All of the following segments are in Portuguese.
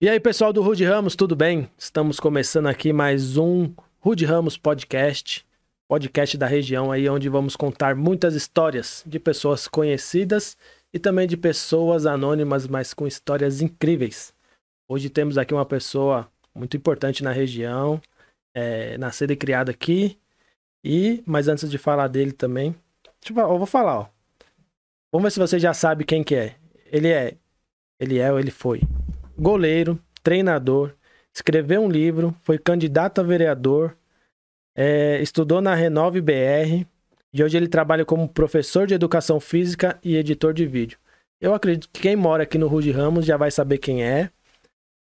E aí, pessoal do Rude Ramos, tudo bem? Estamos começando aqui mais um Rude Ramos Podcast, podcast da região aí, onde vamos contar muitas histórias de pessoas conhecidas e também de pessoas anônimas, mas com histórias incríveis. Hoje temos aqui uma pessoa muito importante na região, nascida e criada aqui, mas antes de falar dele também, eu vou falar, ó. Vamos ver se você já sabe quem que é. Ele foi goleiro, treinador, escreveu um livro, foi candidato a vereador, estudou na Renove BR e hoje ele trabalha como professor de educação física e editor de vídeo. Eu acredito que quem mora aqui no Rude Ramos já vai saber quem é,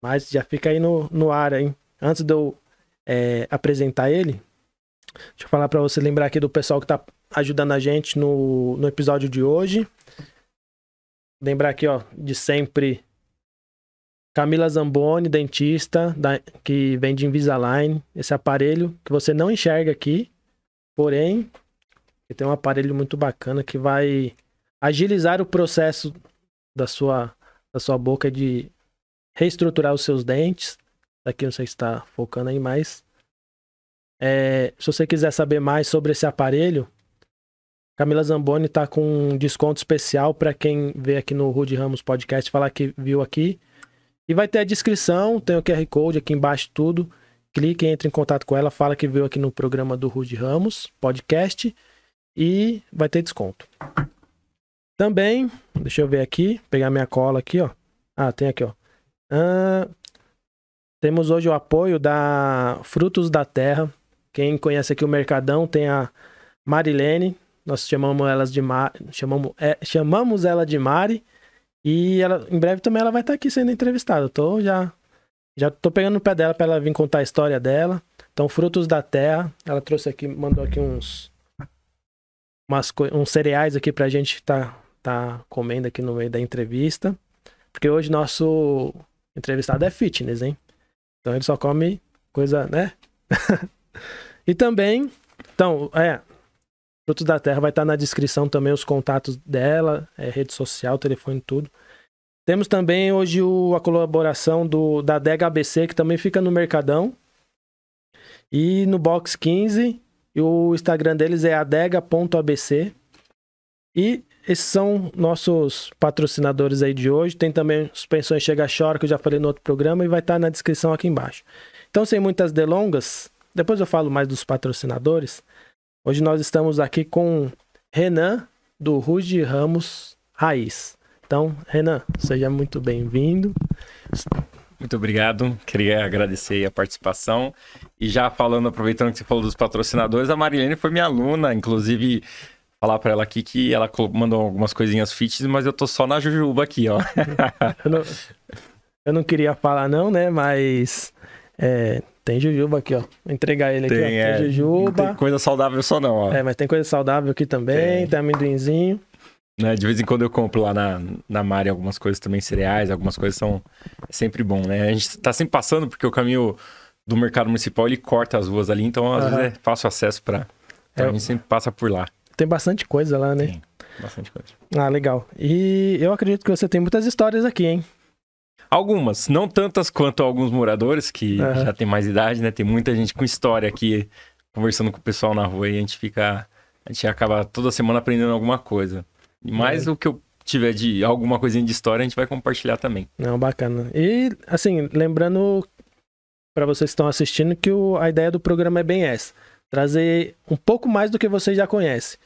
mas já fica aí no ar, hein? Antes de eu apresentar ele, deixa eu falar para você lembrar aqui do pessoal que tá ajudando a gente no episódio de hoje. Lembrar aqui, ó, de sempre, Camila Zamboni, dentista, que vende Invisalign, esse aparelho que você não enxerga aqui, porém, tem um aparelho muito bacana que vai agilizar o processo da sua boca de reestruturar os seus dentes. Daqui não sei se está focando aí, mas se você quiser saber mais sobre esse aparelho, Camila Zamboni tá com um desconto especial para quem vê aqui no Rude Ramos Podcast, falar que viu aqui. E vai ter a descrição, tem o QR Code aqui embaixo, tudo. Clique, entre em contato com ela, fala que viu aqui no programa do Rude Ramos Podcast e vai ter desconto. Também, deixa eu ver aqui, pegar minha cola aqui, ó. Tem aqui, ó. Temos hoje o apoio da Frutos da Terra. Quem conhece aqui o Mercadão tem a Marilene. Nós chamamos ela de Mari. E ela, em breve também ela vai estar aqui sendo entrevistada. Eu já tô pegando no pé dela para ela vir contar a história dela. Então, Frutos da Terra, ela trouxe aqui, mandou aqui uns cereais aqui pra gente tá comendo aqui no meio da entrevista. Porque hoje nosso entrevistado é fitness, hein? Então ele só come coisa, né? E também, Frutos da Terra vai estar na descrição também os contatos dela, rede social, telefone, tudo. Temos também hoje a colaboração da Adega ABC, que também fica no Mercadão. E no Box 15, e o Instagram deles é adega.abc. E esses são nossos patrocinadores aí de hoje. Tem também os Pensões Chega Chora, que eu já falei no outro programa, e vai estar na descrição aqui embaixo. Então, sem muitas delongas, depois eu falo mais dos patrocinadores. Hoje nós estamos aqui com Renan, do Rude Ramos Raiz. Então, Renan, seja muito bem-vindo. Muito obrigado, queria agradecer a participação. E já falando, aproveitando que você falou dos patrocinadores, a Marilene foi minha aluna, inclusive falar para ela aqui que ela mandou algumas coisinhas fitness, mas eu tô só na jujuba aqui, ó. eu não queria falar não, né, mas... tem jujuba aqui, ó. Vou entregar ele aqui, ó. Tem jujuba. Não tem coisa saudável só não, ó. Mas tem coisa saudável aqui também. Tem amendoinzinho. Né, de vez em quando eu compro lá na Mari algumas coisas também, cereais, algumas coisas são sempre bom, né? A gente tá sempre passando porque o caminho do mercado municipal, ele corta as ruas ali, então às vezes é fácil acesso pra a gente sempre passa por lá. Tem bastante coisa lá, né? Tem bastante coisa. Legal. E eu acredito que você tem muitas histórias aqui, hein? Algumas, não tantas quanto alguns moradores que já tem mais idade, né? Tem muita gente com história aqui, conversando com o pessoal na rua e a gente acaba toda semana aprendendo alguma coisa. Mas o que eu tiver de alguma coisinha de história, a gente vai compartilhar também. Não, bacana. E, assim, lembrando para vocês que estão assistindo que a ideia do programa é bem essa. Trazer um pouco mais do que vocês já conhecem.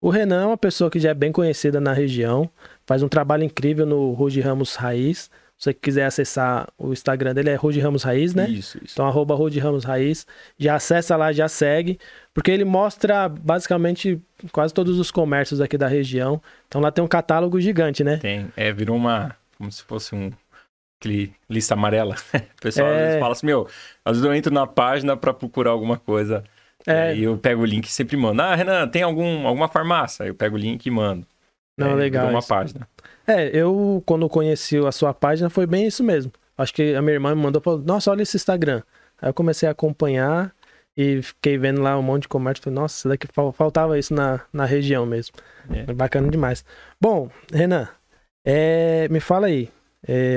O Renan é uma pessoa que já é bem conhecida na região, faz um trabalho incrível no Rude Ramos Raiz. Se você quiser acessar o Instagram dele, é Rude Ramos Raiz, né? Isso. Então, @Rude Ramos Raiz. Já acessa lá, já segue. Porque ele mostra, basicamente, quase todos os comércios aqui da região. Então, lá tem um catálogo gigante, né? Tem. Virou como se fosse aquele lista amarela. O pessoal às vezes fala assim, às vezes eu entro na página para procurar alguma coisa. E eu pego o link e sempre mando. Renan, tem alguma farmácia? Aí eu pego o link e mando. Não, legal. Virou uma página. Eu, quando conheci a sua página, foi bem isso mesmo. Acho que a minha irmã me mandou, falou, nossa, olha esse Instagram. Aí eu comecei a acompanhar e fiquei vendo lá um monte de comércio. Falei, nossa, isso daqui faltava isso na região mesmo. Bacana demais. Bom, Renan, me fala aí.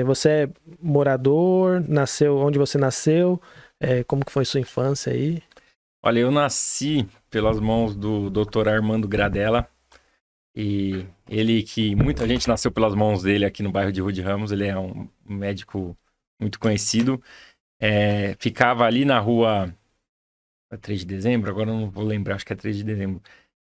Você é morador, nasceu onde você nasceu? Como que foi sua infância aí? Olha, eu nasci pelas mãos do Dr. Armando Gradella. E ele, que muita gente nasceu pelas mãos dele aqui no bairro de Rude Ramos, ele é um médico muito conhecido. Ficava ali na rua 3 de dezembro, agora eu não vou lembrar, acho que é 3 de dezembro.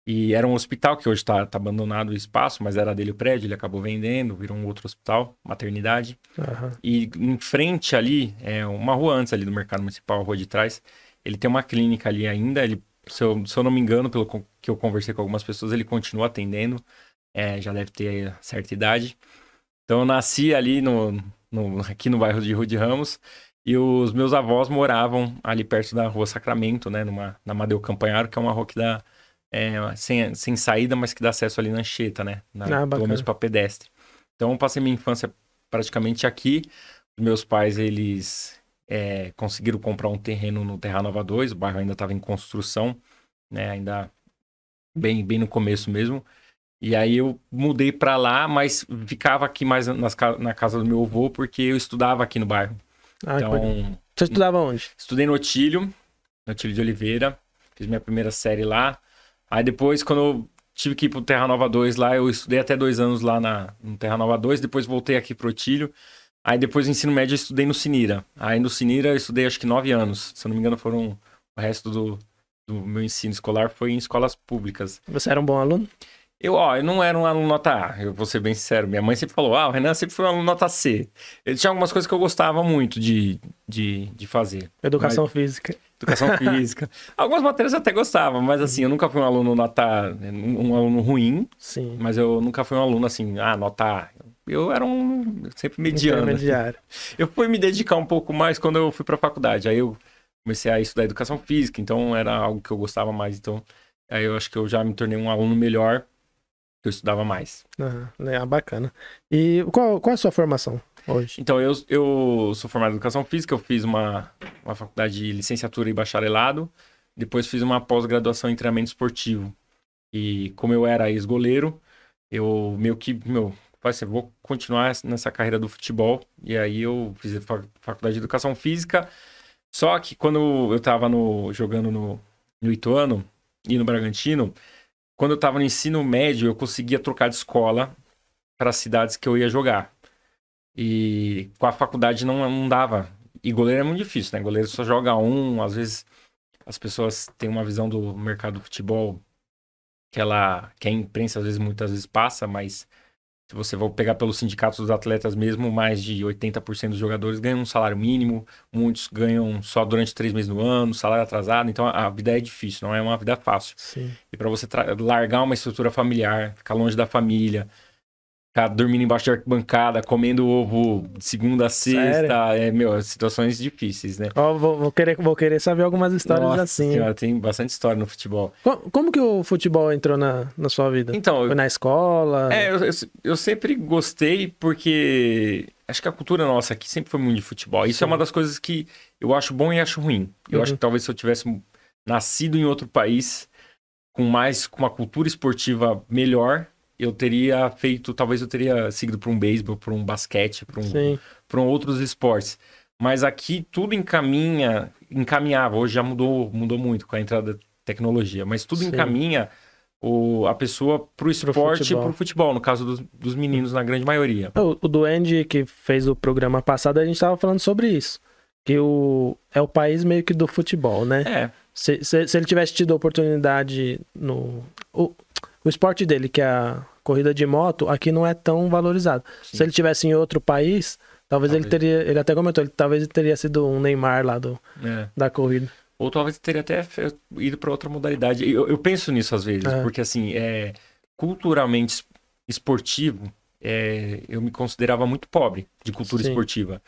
E era um hospital que hoje está abandonado o espaço, mas era dele o prédio, ele acabou vendendo, virou um outro hospital, maternidade. Uhum. E em frente ali, uma rua antes ali do Mercado Municipal, a rua de trás, ele tem uma clínica ali ainda, se eu não me engano, pelo que eu conversei com algumas pessoas, ele continua atendendo, já deve ter certa idade. Então eu nasci ali aqui no bairro de Rude Ramos, e os meus avós moravam ali perto da rua Sacramento, né, na Amadeu Campanharo, que é uma rua que dá sem saída, mas que dá acesso ali na Anchieta, né, pelo menos para pedestre. Então eu passei minha infância praticamente aqui. Os meus pais, eles conseguiram comprar um terreno no Terra Nova 2, o bairro ainda estava em construção, né, ainda bem no começo mesmo. E aí eu mudei para lá, mas ficava aqui mais na casa do meu avô, porque eu estudava aqui no bairro. Então, você estudava onde? Estudei no Otílio de Oliveira, fiz minha primeira série lá. Aí depois, quando eu tive que ir pro Terra Nova 2 lá, eu estudei até 2 anos lá no Terra Nova 2, depois voltei aqui pro Otílio. Aí depois do ensino médio eu estudei no Sinira. Aí no Sinira eu estudei acho que 9 anos. Se eu não me engano, foram o resto do meu ensino escolar foi em escolas públicas. Você era um bom aluno? Eu não era um aluno nota A, eu vou ser bem sincero. Minha mãe sempre falou, o Renan sempre foi um aluno nota C. Ele tinha algumas coisas que eu gostava muito de fazer. Educação física. Educação física. Algumas matérias eu até gostava, mas assim, eu nunca fui um aluno um aluno ruim. Sim. Mas eu nunca fui um aluno assim, nota A. Eu era sempre mediano. Intermediário. Eu fui me dedicar um pouco mais quando eu fui pra faculdade. Aí eu comecei a estudar educação física, então era algo que eu gostava mais. Então, aí eu acho que eu já me tornei um aluno melhor. Eu estudava mais. Bacana. E qual é a sua formação hoje? Então, eu sou formado em Educação Física, eu fiz uma faculdade de licenciatura e bacharelado, depois fiz uma pós-graduação em treinamento esportivo. E como eu era ex-goleiro, eu meio que, vou continuar nessa carreira do futebol. E aí eu fiz a faculdade de Educação Física, só que quando eu estava jogando no Ituano e no Bragantino, quando eu estava no ensino médio, eu conseguia trocar de escola para as cidades que eu ia jogar. E com a faculdade não dava. E goleiro é muito difícil, né? Goleiro só joga às vezes as pessoas têm uma visão do mercado do futebol que a imprensa muitas vezes passa, mas se você for pegar pelos sindicatos dos atletas mesmo, mais de 80% dos jogadores ganham um salário mínimo, muitos ganham só durante 3 meses do ano, salário atrasado, então a vida é difícil, não é uma vida fácil. Sim. E para você largar uma estrutura familiar, ficar longe da família, ficar dormindo embaixo de arquibancada, comendo ovo de segunda a sexta, situações difíceis, né? Vou querer saber algumas histórias. Nossa assim. Senhora, tem bastante história no futebol. Como que o futebol entrou na sua vida? Então, foi na escola? Eu sempre gostei porque acho que a cultura nossa aqui sempre foi muito de futebol. Isso é uma das coisas que eu acho bom e acho ruim. Eu acho que talvez se eu tivesse nascido em outro país com uma cultura esportiva melhor, talvez eu teria seguido para um beisebol, para um basquete, para outros esportes. Mas aqui tudo encaminhava. Hoje já mudou muito com a entrada da tecnologia, mas tudo encaminha a pessoa para o esporte e para o futebol, no caso dos meninos, na grande maioria. O Duende, que fez o programa passado, a gente estava falando sobre isso. Que é o país meio que do futebol, né? Se ele tivesse tido a oportunidade o esporte dele, que é a corrida de moto, aqui não é tão valorizado. Sim. Se ele tivesse em outro país, talvez ele até comentou, talvez ele teria sido um Neymar lá da corrida. Ou talvez teria até ido para outra modalidade. Eu penso nisso às vezes, porque assim, culturalmente esportivo, eu me considerava muito pobre de cultura esportiva.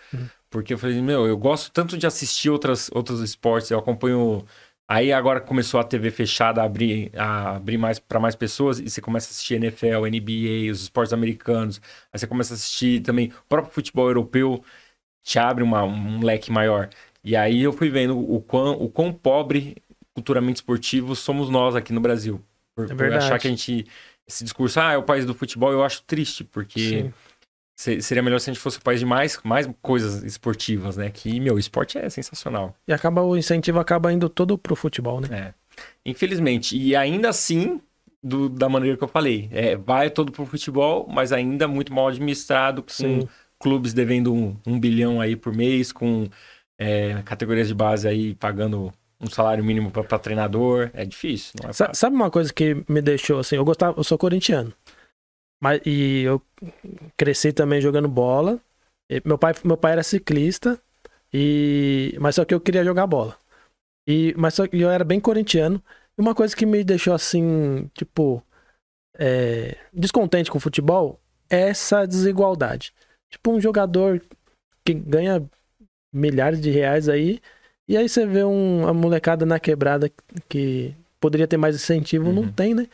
Porque eu falei, eu gosto tanto de assistir outros esportes, eu acompanho. Aí agora começou a TV fechada a abrir mais para mais pessoas e você começa a assistir NFL, NBA, os esportes americanos. Aí você começa a assistir também o próprio futebol europeu, te abre um leque maior. E aí eu fui vendo o quão pobre culturalmente esportivo somos nós aqui no Brasil. Por achar que esse discurso, é o país do futebol, eu acho triste, porque seria melhor se a gente fosse o país de mais coisas esportivas, né? Que, meu, o esporte é sensacional. E o incentivo acaba indo todo pro futebol, né? Infelizmente. E ainda assim, da maneira que eu falei, vai todo pro futebol, mas ainda muito mal administrado, com clubes devendo 1 bilhão aí por mês, com categorias de base aí pagando um salário mínimo para treinador. É difícil, não é fácil. Sabe uma coisa que me deixou assim? Eu sou corintiano. E eu cresci também jogando bola. Meu pai era ciclista, mas só que eu queria jogar bola. Mas só que eu era bem corintiano. E uma coisa que me deixou assim, tipo, descontente com o futebol é essa desigualdade. Tipo, um jogador que ganha milhares de reais aí, e aí você vê uma molecada na quebrada que poderia ter mais incentivo, não tem, né?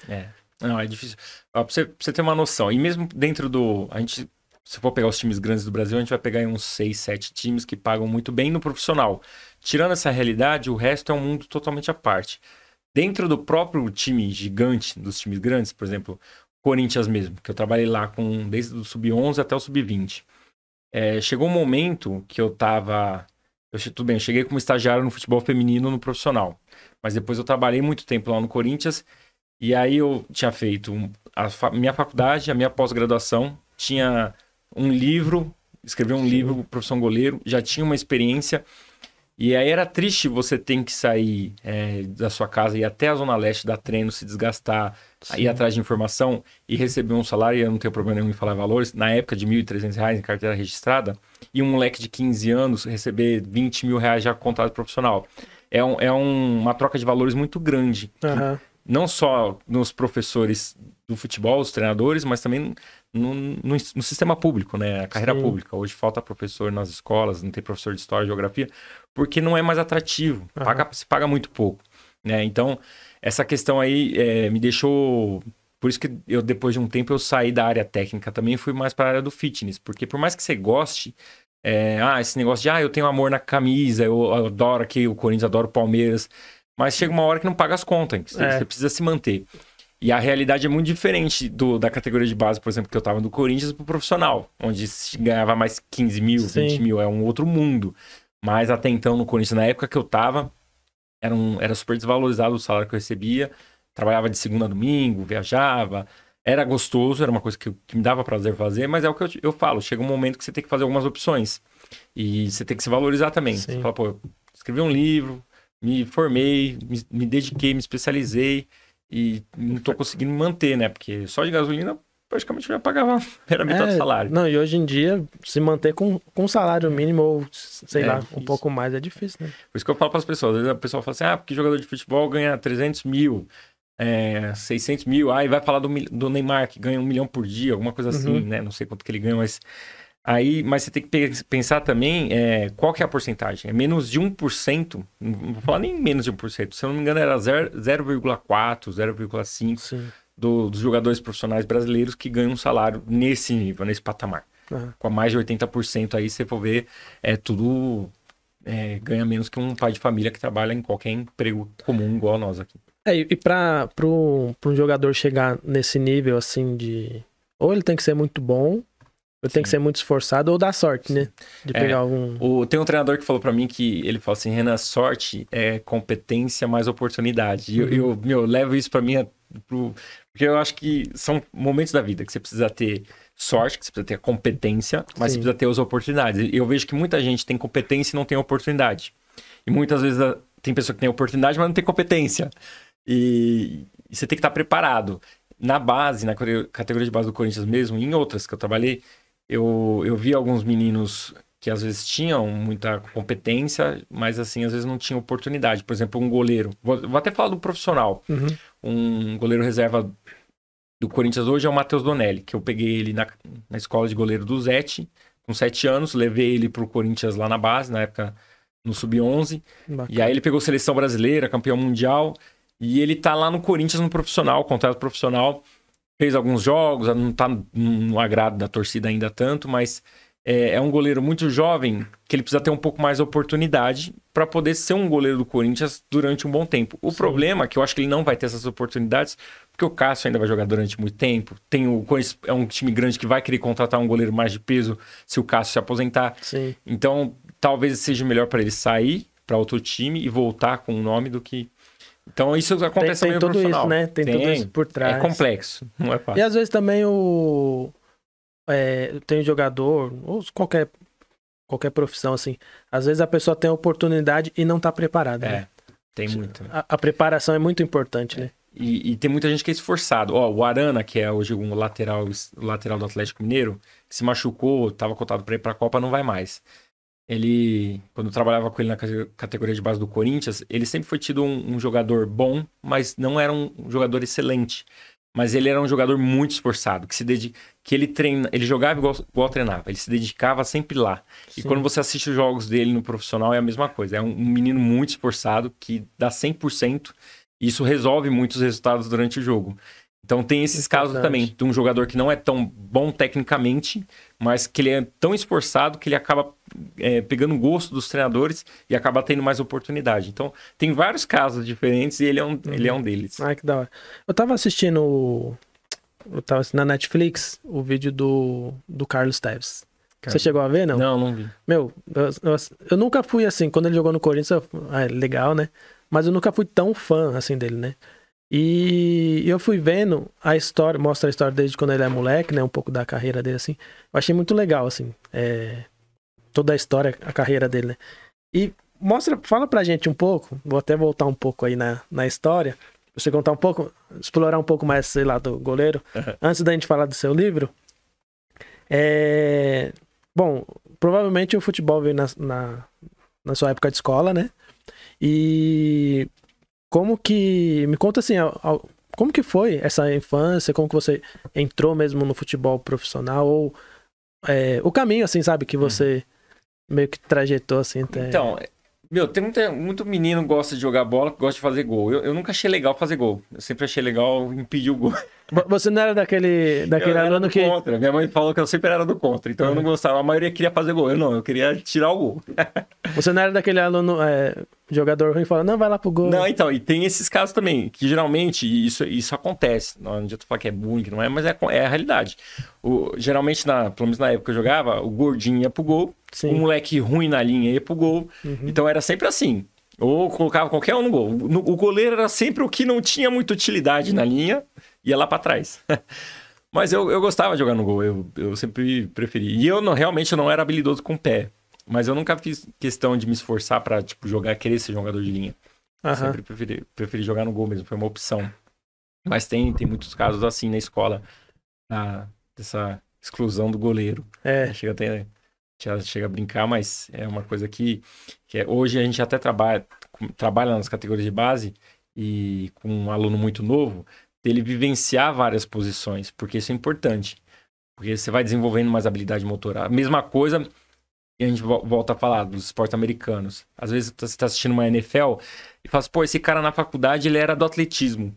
Não, é difícil. Pra você ter uma noção, e mesmo dentro se for pegar os times grandes do Brasil, a gente vai pegar aí uns 6, 7 times que pagam muito bem no profissional. Tirando essa realidade, o resto é um mundo totalmente à parte. Dentro do próprio time gigante, dos times grandes, por exemplo, Corinthians mesmo, que eu trabalhei lá desde o sub-11 até o sub-20. Chegou um momento que eu cheguei como estagiário no futebol feminino no profissional. Mas depois eu trabalhei muito tempo lá no Corinthians. E aí eu tinha feito minha faculdade, a minha pós-graduação, tinha escrevi um livro, profissão goleiro, já tinha uma experiência. E aí era triste você ter que sair da sua casa, ir até a Zona Leste, dar treino, se desgastar, ir atrás de informação e receber um salário, e eu não tenho problema nenhum em falar valores, na época de R$ 1.300 em carteira registrada, e um moleque de 15 anos receber R$ 20 mil já com contrato profissional. É uma troca de valores muito grande. Uhum. Não só nos professores do futebol, os treinadores, mas também no sistema público, né? A carreira pública. Hoje falta professor nas escolas, não tem professor de história e geografia, porque não é mais atrativo. Se paga muito pouco, né? Então, essa questão aí me deixou... Por isso que depois de um tempo, eu saí da área técnica também e fui mais para a área do fitness. Porque por mais que você goste... esse negócio de... eu tenho amor na camisa, eu adoro aqui o Corinthians, adoro o Palmeiras... Mas chega uma hora que não paga as contas, você precisa se manter. E a realidade é muito diferente da categoria de base, por exemplo, que eu tava do Corinthians pro profissional, onde se ganhava mais 15 mil, 20 mil, é um outro mundo. Mas até então no Corinthians, na época que eu tava, era super desvalorizado o salário que eu recebia, trabalhava de segunda a domingo, viajava, era gostoso, era uma coisa que me dava prazer fazer, mas é o que eu falo, chega um momento que você tem que fazer algumas opções. E você tem que se valorizar também. Você fala, eu escrevi um livro, me formei, me dediquei, me especializei e não tô conseguindo me manter, né? Porque só de gasolina, praticamente eu já pagava era metade do salário. Não, e hoje em dia, se manter com salário mínimo ou, sei lá, um pouco mais é difícil, né? Por isso que eu falo para as pessoas. Às vezes a pessoa fala assim, porque jogador de futebol ganha 300 mil, 600 mil, e vai falar do Neymar, que ganha 1 milhão por dia, alguma coisa assim, né? Não sei quanto que ele ganha, mas... Mas você tem que pensar também qual que é a porcentagem. É menos de 1%, não vou falar nem menos de 1%, se eu não me engano era 0,4%, 0,5% dos jogadores profissionais brasileiros que ganham um salário nesse nível, nesse patamar. Com mais de 80% aí, você for ver, tudo ganha menos que um pai de família que trabalha em qualquer emprego comum igual a nós aqui. E para um jogador chegar nesse nível assim ou ele tem que ser muito bom, eu tenho que ser muito esforçado ou dar sorte, né? De pegar algum... Tem um treinador que falou pra mim que ele falou assim, Renan, sorte é competência mais oportunidade. E eu levo isso pra mim porque eu acho que são momentos da vida que você precisa ter sorte, que você precisa ter a competência, mas você precisa ter as oportunidades. Eu vejo que muita gente tem competência e não tem oportunidade. E muitas vezes tem pessoa que tem oportunidade, mas não tem competência. E você tem que estar preparado. Na base, na categoria de base do Corinthians mesmo, em outras que eu trabalhei, eu vi alguns meninos que às vezes tinham muita competência, mas assim, às vezes não tinham oportunidade. Por exemplo, um goleiro. Vou até falar do profissional. Um goleiro reserva do Corinthians hoje é o Matheus Donelli, que eu peguei ele na escola de goleiro do Zete, com 7 anos, levei ele pro Corinthians lá na base, na época no Sub-11. E aí ele pegou seleção brasileira, campeão mundial, e ele tá lá no Corinthians no profissional, contrato profissional. Fez alguns jogos, não tá no agrado da torcida ainda tanto, mas é um goleiro muito jovem, que ele precisa ter um pouco mais de oportunidade para poder ser um goleiro do Corinthians durante um bom tempo. O problema é que eu acho que ele não vai ter essas oportunidades, porque o Cássio ainda vai jogar durante muito tempo. O Corinthians é um time grande que vai querer contratar um goleiro mais de peso se o Cássio se aposentar. Sim. Então, talvez seja melhor para ele sair para outro time e voltar com o nome do que... Então, isso acontece tem também no tudo profissional. isso, né? Tem tudo isso por trás. É complexo, não é fácil. E às vezes também tem um jogador, ou qualquer profissão, assim, às vezes a pessoa tem a oportunidade e não tá preparada, né? Tem muito. A preparação é muito importante, né? E tem muita gente que é esforçado. O Arana, que é hoje um lateral do Atlético Mineiro, que se machucou, estava cotado para ir para a Copa, não vai mais. Ele, quando eu trabalhava com ele na categoria de base do Corinthians, ele sempre foi tido um jogador bom, mas não era um jogador excelente. Mas ele era um jogador muito esforçado, que ele jogava igual treinava, ele se dedicava sempre lá. Sim. E quando você assiste os jogos dele no profissional, é a mesma coisa. É um menino muito esforçado, que dá 100%, e isso resolve muitos resultados durante o jogo. Então tem esses casos também, de um jogador que não é tão bom tecnicamente, mas que ele é tão esforçado que ele acaba pegando o gosto dos treinadores e acaba tendo mais oportunidade. Então tem vários casos diferentes e ele é um deles. Ai, que da hora. Eu tava assistindo na Netflix o vídeo do Carlos Tevez. Você chegou a ver, não? Não vi. Meu, eu nunca fui assim, quando ele jogou no Corinthians, legal, né? Mas eu nunca fui tão fã assim dele, né? E eu fui vendo a história, mostra a história desde quando ele é moleque, né? Um pouco da carreira dele, assim. Eu achei muito legal, assim. Toda a história, a carreira dele, né? E fala pra gente um pouco, vou até voltar um pouco aí na história, pra você contar um pouco, explorar um pouco mais, sei lá, do goleiro. Antes da gente falar do seu livro. Bom, provavelmente o futebol veio na sua época de escola, né? E... me conta assim, como que foi essa infância, como que você entrou mesmo no futebol profissional, ou o caminho, assim, sabe, que você meio que trajetou, assim, até... Então, tem muito menino que gosta de jogar bola, que gosta de fazer gol. Eu nunca achei legal fazer gol. Eu sempre achei legal impedir o gol. Você não era daquele aluno que... contra. Minha mãe falou que eu sempre era do contra, então eu não gostava. A maioria queria fazer gol. Eu queria tirar o gol. Você não era daquele aluno, jogador ruim, fala, não, vai lá pro gol. Não, então, e tem esses casos também, que geralmente isso acontece. Não adianta falar que é bullying, que não é, mas é a realidade. Geralmente, pelo menos na época que eu jogava, o gordinho ia pro gol, Sim. O moleque ruim na linha ia pro gol. Então era sempre assim. Ou colocava qualquer um no gol. O goleiro era sempre o que não tinha muita utilidade na linha, ia lá pra trás. Mas eu gostava de jogar no gol, eu sempre preferi. E realmente eu não era habilidoso com o pé. Mas eu nunca fiz questão de me esforçar pra querer ser jogador de linha. Eu sempre preferi jogar no gol mesmo, foi uma opção. Mas tem muitos casos assim na escola, dessa exclusão do goleiro. Chega a brincar, mas é uma coisa que hoje a gente até trabalha nas categorias de base e com um aluno muito novo, dele vivenciar várias posições, porque isso é importante. Porque você vai desenvolvendo mais habilidade motora. A mesma coisa, e a gente volta a falar dos esportes americanos. Às vezes você está assistindo uma NFL e fala assim, esse cara na faculdade ele era do atletismo.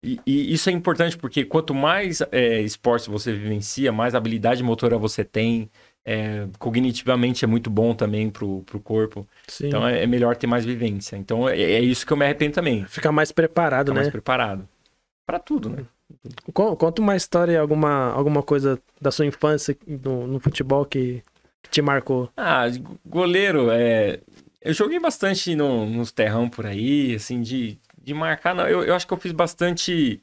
E isso é importante porque quanto mais esportes você vivencia, mais habilidade motora você tem. Cognitivamente é muito bom também pro corpo. Sim. Então é melhor ter mais vivência. Então é isso que eu me arrependo também. Ficar mais preparado, né? Mais preparado. Pra tudo, né? Conta uma história, alguma coisa da sua infância no futebol que te marcou. Goleiro, eu joguei bastante nos terrão por aí, assim, de marcar. Não, eu acho que eu fiz bastante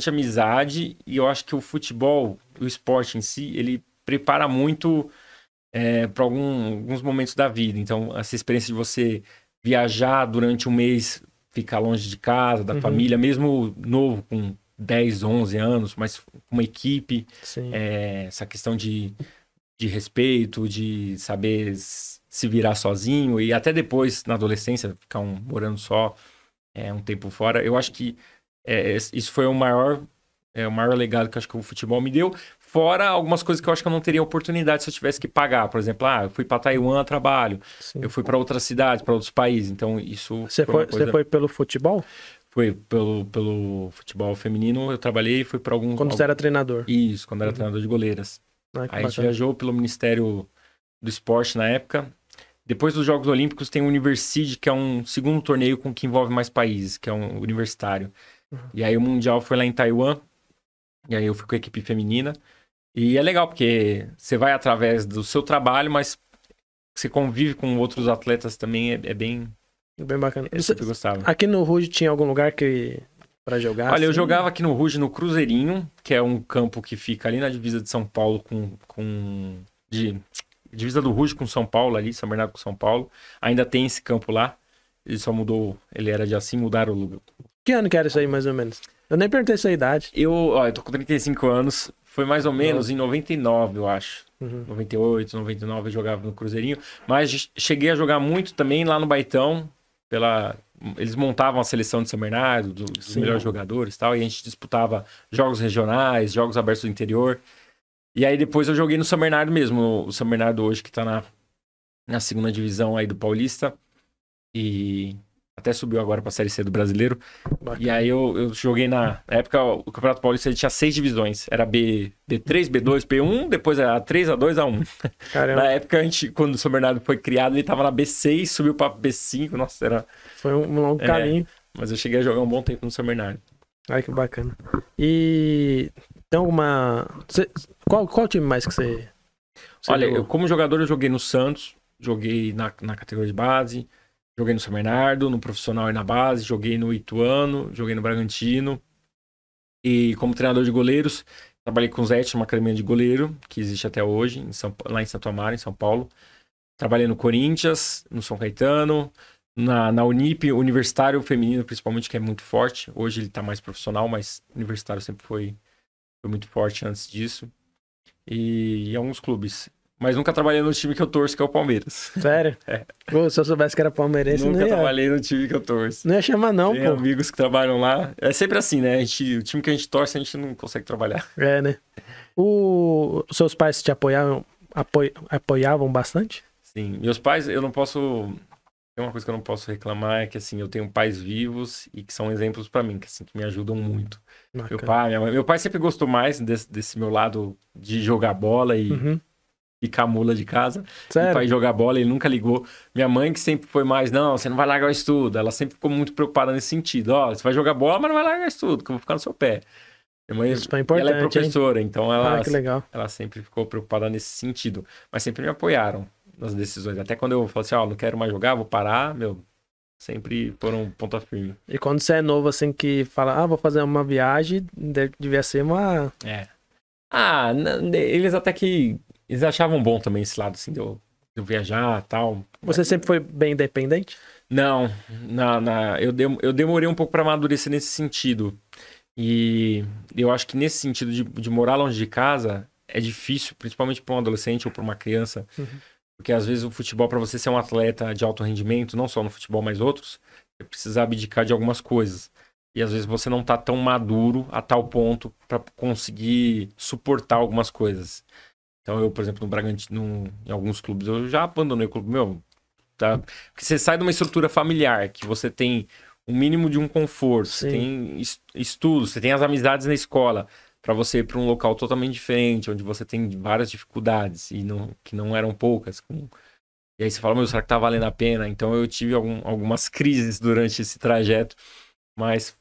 amizade e eu acho que o futebol, o esporte em si, ele prepara muito para alguns momentos da vida. Então, essa experiência de você viajar durante um mês, ficar longe de casa, da família, mesmo novo, com 10, 11 anos, mas com uma equipe, essa questão de respeito, de saber se virar sozinho e até depois, na adolescência, ficar morando só um tempo fora. Eu acho que isso foi o maior legado que eu acho que o futebol me deu. Fora algumas coisas que eu acho que eu não teria oportunidade se eu tivesse que pagar. Por exemplo, eu fui para Taiwan a trabalho. Sim. Eu fui para outras cidades, para outros países. Então, isso... Você foi pelo futebol? Foi pelo futebol feminino. Eu trabalhei e fui para alguns... Quando você era treinador? Isso, quando era treinador de goleiras. Aí a gente viajou pelo Ministério do esporte na época. Depois dos Jogos Olímpicos tem o Universiade, que é um segundo torneio que envolve mais países, que é um universitário. E aí o Mundial foi lá em Taiwan, e aí eu fui com a equipe feminina. E é legal, porque você vai através do seu trabalho, mas você convive com outros atletas também, é bem... É bem bacana. Eu sempre gostava. Aqui no Ruge tinha algum lugar pra jogar? Olha, eu assim? jogava aqui no Ruge, no Cruzeirinho, que é um campo que fica ali na divisa de São Paulo divisa do Ruge com São Paulo ali, São Bernardo com São Paulo. Ainda tem esse campo lá. Ele só mudou, ele era de assim, mudaram o lugar. Que ano que era isso aí, mais ou menos? Eu nem perguntei sua idade. Eu tô com 35 anos. Foi mais ou menos em 99, eu acho. 98, 99 eu jogava no Cruzeirinho. Mas cheguei a jogar muito também lá no Baitão. Eles montavam a seleção de São Bernardo, dos melhores jogadores e tal. E a gente disputava jogos regionais, jogos abertos do interior. E aí depois eu joguei no São Bernardo mesmo. O São Bernardo hoje que tá na segunda divisão aí do Paulista. E até subiu agora pra Série C do Brasileiro. Bacana. E aí eu joguei na época, o Campeonato Paulista ele tinha 6 divisões. Era B3, B2, B1, depois era A3, A2, A1. Caramba. Na época, quando o São Bernardo foi criado, ele tava na B6, subiu pra B5. Nossa, era... Foi um longo caminho. Mas eu cheguei a jogar um bom tempo no São Bernardo. Ai, que bacana. E tem alguma... Qual time mais que você Olha, eu como jogador eu joguei no Santos, joguei na categoria de base... Joguei no São Bernardo, no profissional e na base, joguei no Ituano, joguei no Bragantino. E como treinador de goleiros, trabalhei com o Zete, uma academia de goleiro, que existe até hoje, lá em Santo Amaro, em São Paulo. Trabalhei no Corinthians, no São Caetano, na Unip, universitário feminino, principalmente, que é muito forte. Hoje ele tá mais profissional, mas universitário sempre foi muito forte antes disso. E em alguns clubes. Mas nunca trabalhei no time que eu torço, que é o Palmeiras. Sério? Pô, se eu soubesse que era palmeirense, nunca trabalhei no time que eu torço. Não ia chamar não, Tem pô. amigos que trabalham lá. É sempre assim, né? O time que a gente torce, a gente não consegue trabalhar. É, né? Os seus pais te apoiavam bastante? Sim. Meus pais, eu não posso... Tem uma coisa que eu não posso reclamar, é que assim, eu tenho pais vivos e que são exemplos pra mim, que assim, que me ajudam muito. Bacana. Meu pai, minha mãe. Meu pai sempre gostou mais desse meu lado de jogar bola e... ficar mula de casa. Sério? Pra ir jogar bola, ele nunca ligou. Minha mãe que sempre foi mais, não, você não vai largar o estudo. Ela sempre ficou muito preocupada nesse sentido. Ó, você vai jogar bola, mas não vai largar o estudo, que eu vou ficar no seu pé. Minha mãe, isso foi importante, ela é professora, hein? Então que legal. Ela sempre ficou preocupada nesse sentido. Mas sempre me apoiaram nas decisões. Até quando eu falei assim, ó, não quero mais jogar, vou parar, sempre foram ponta firme. E quando você é novo, assim, que fala, vou fazer uma viagem, devia ser uma... Eles até que... Eles achavam bom também esse lado, assim, de eu viajar e tal. Você sempre foi bem independente? Não. Eu demorei um pouco para amadurecer nesse sentido. E eu acho que nesse sentido de morar longe de casa é difícil, principalmente para um adolescente ou para uma criança. Porque às vezes o futebol, para você ser um atleta de alto rendimento, não só no futebol, mas outros, você precisa abdicar de algumas coisas. E às vezes você não tá tão maduro a tal ponto para conseguir suportar algumas coisas. Então eu, por exemplo, no Bragantino, em alguns clubes, eu já abandonei o clube tá? Porque você sai de uma estrutura familiar, que você tem um mínimo de um conforto, você tem estudos, você tem as amizades na escola, para você ir para um local totalmente diferente, onde você tem várias dificuldades, que não eram poucas. E aí você fala, será que tá valendo a pena? Então eu tive algumas crises durante esse trajeto, mas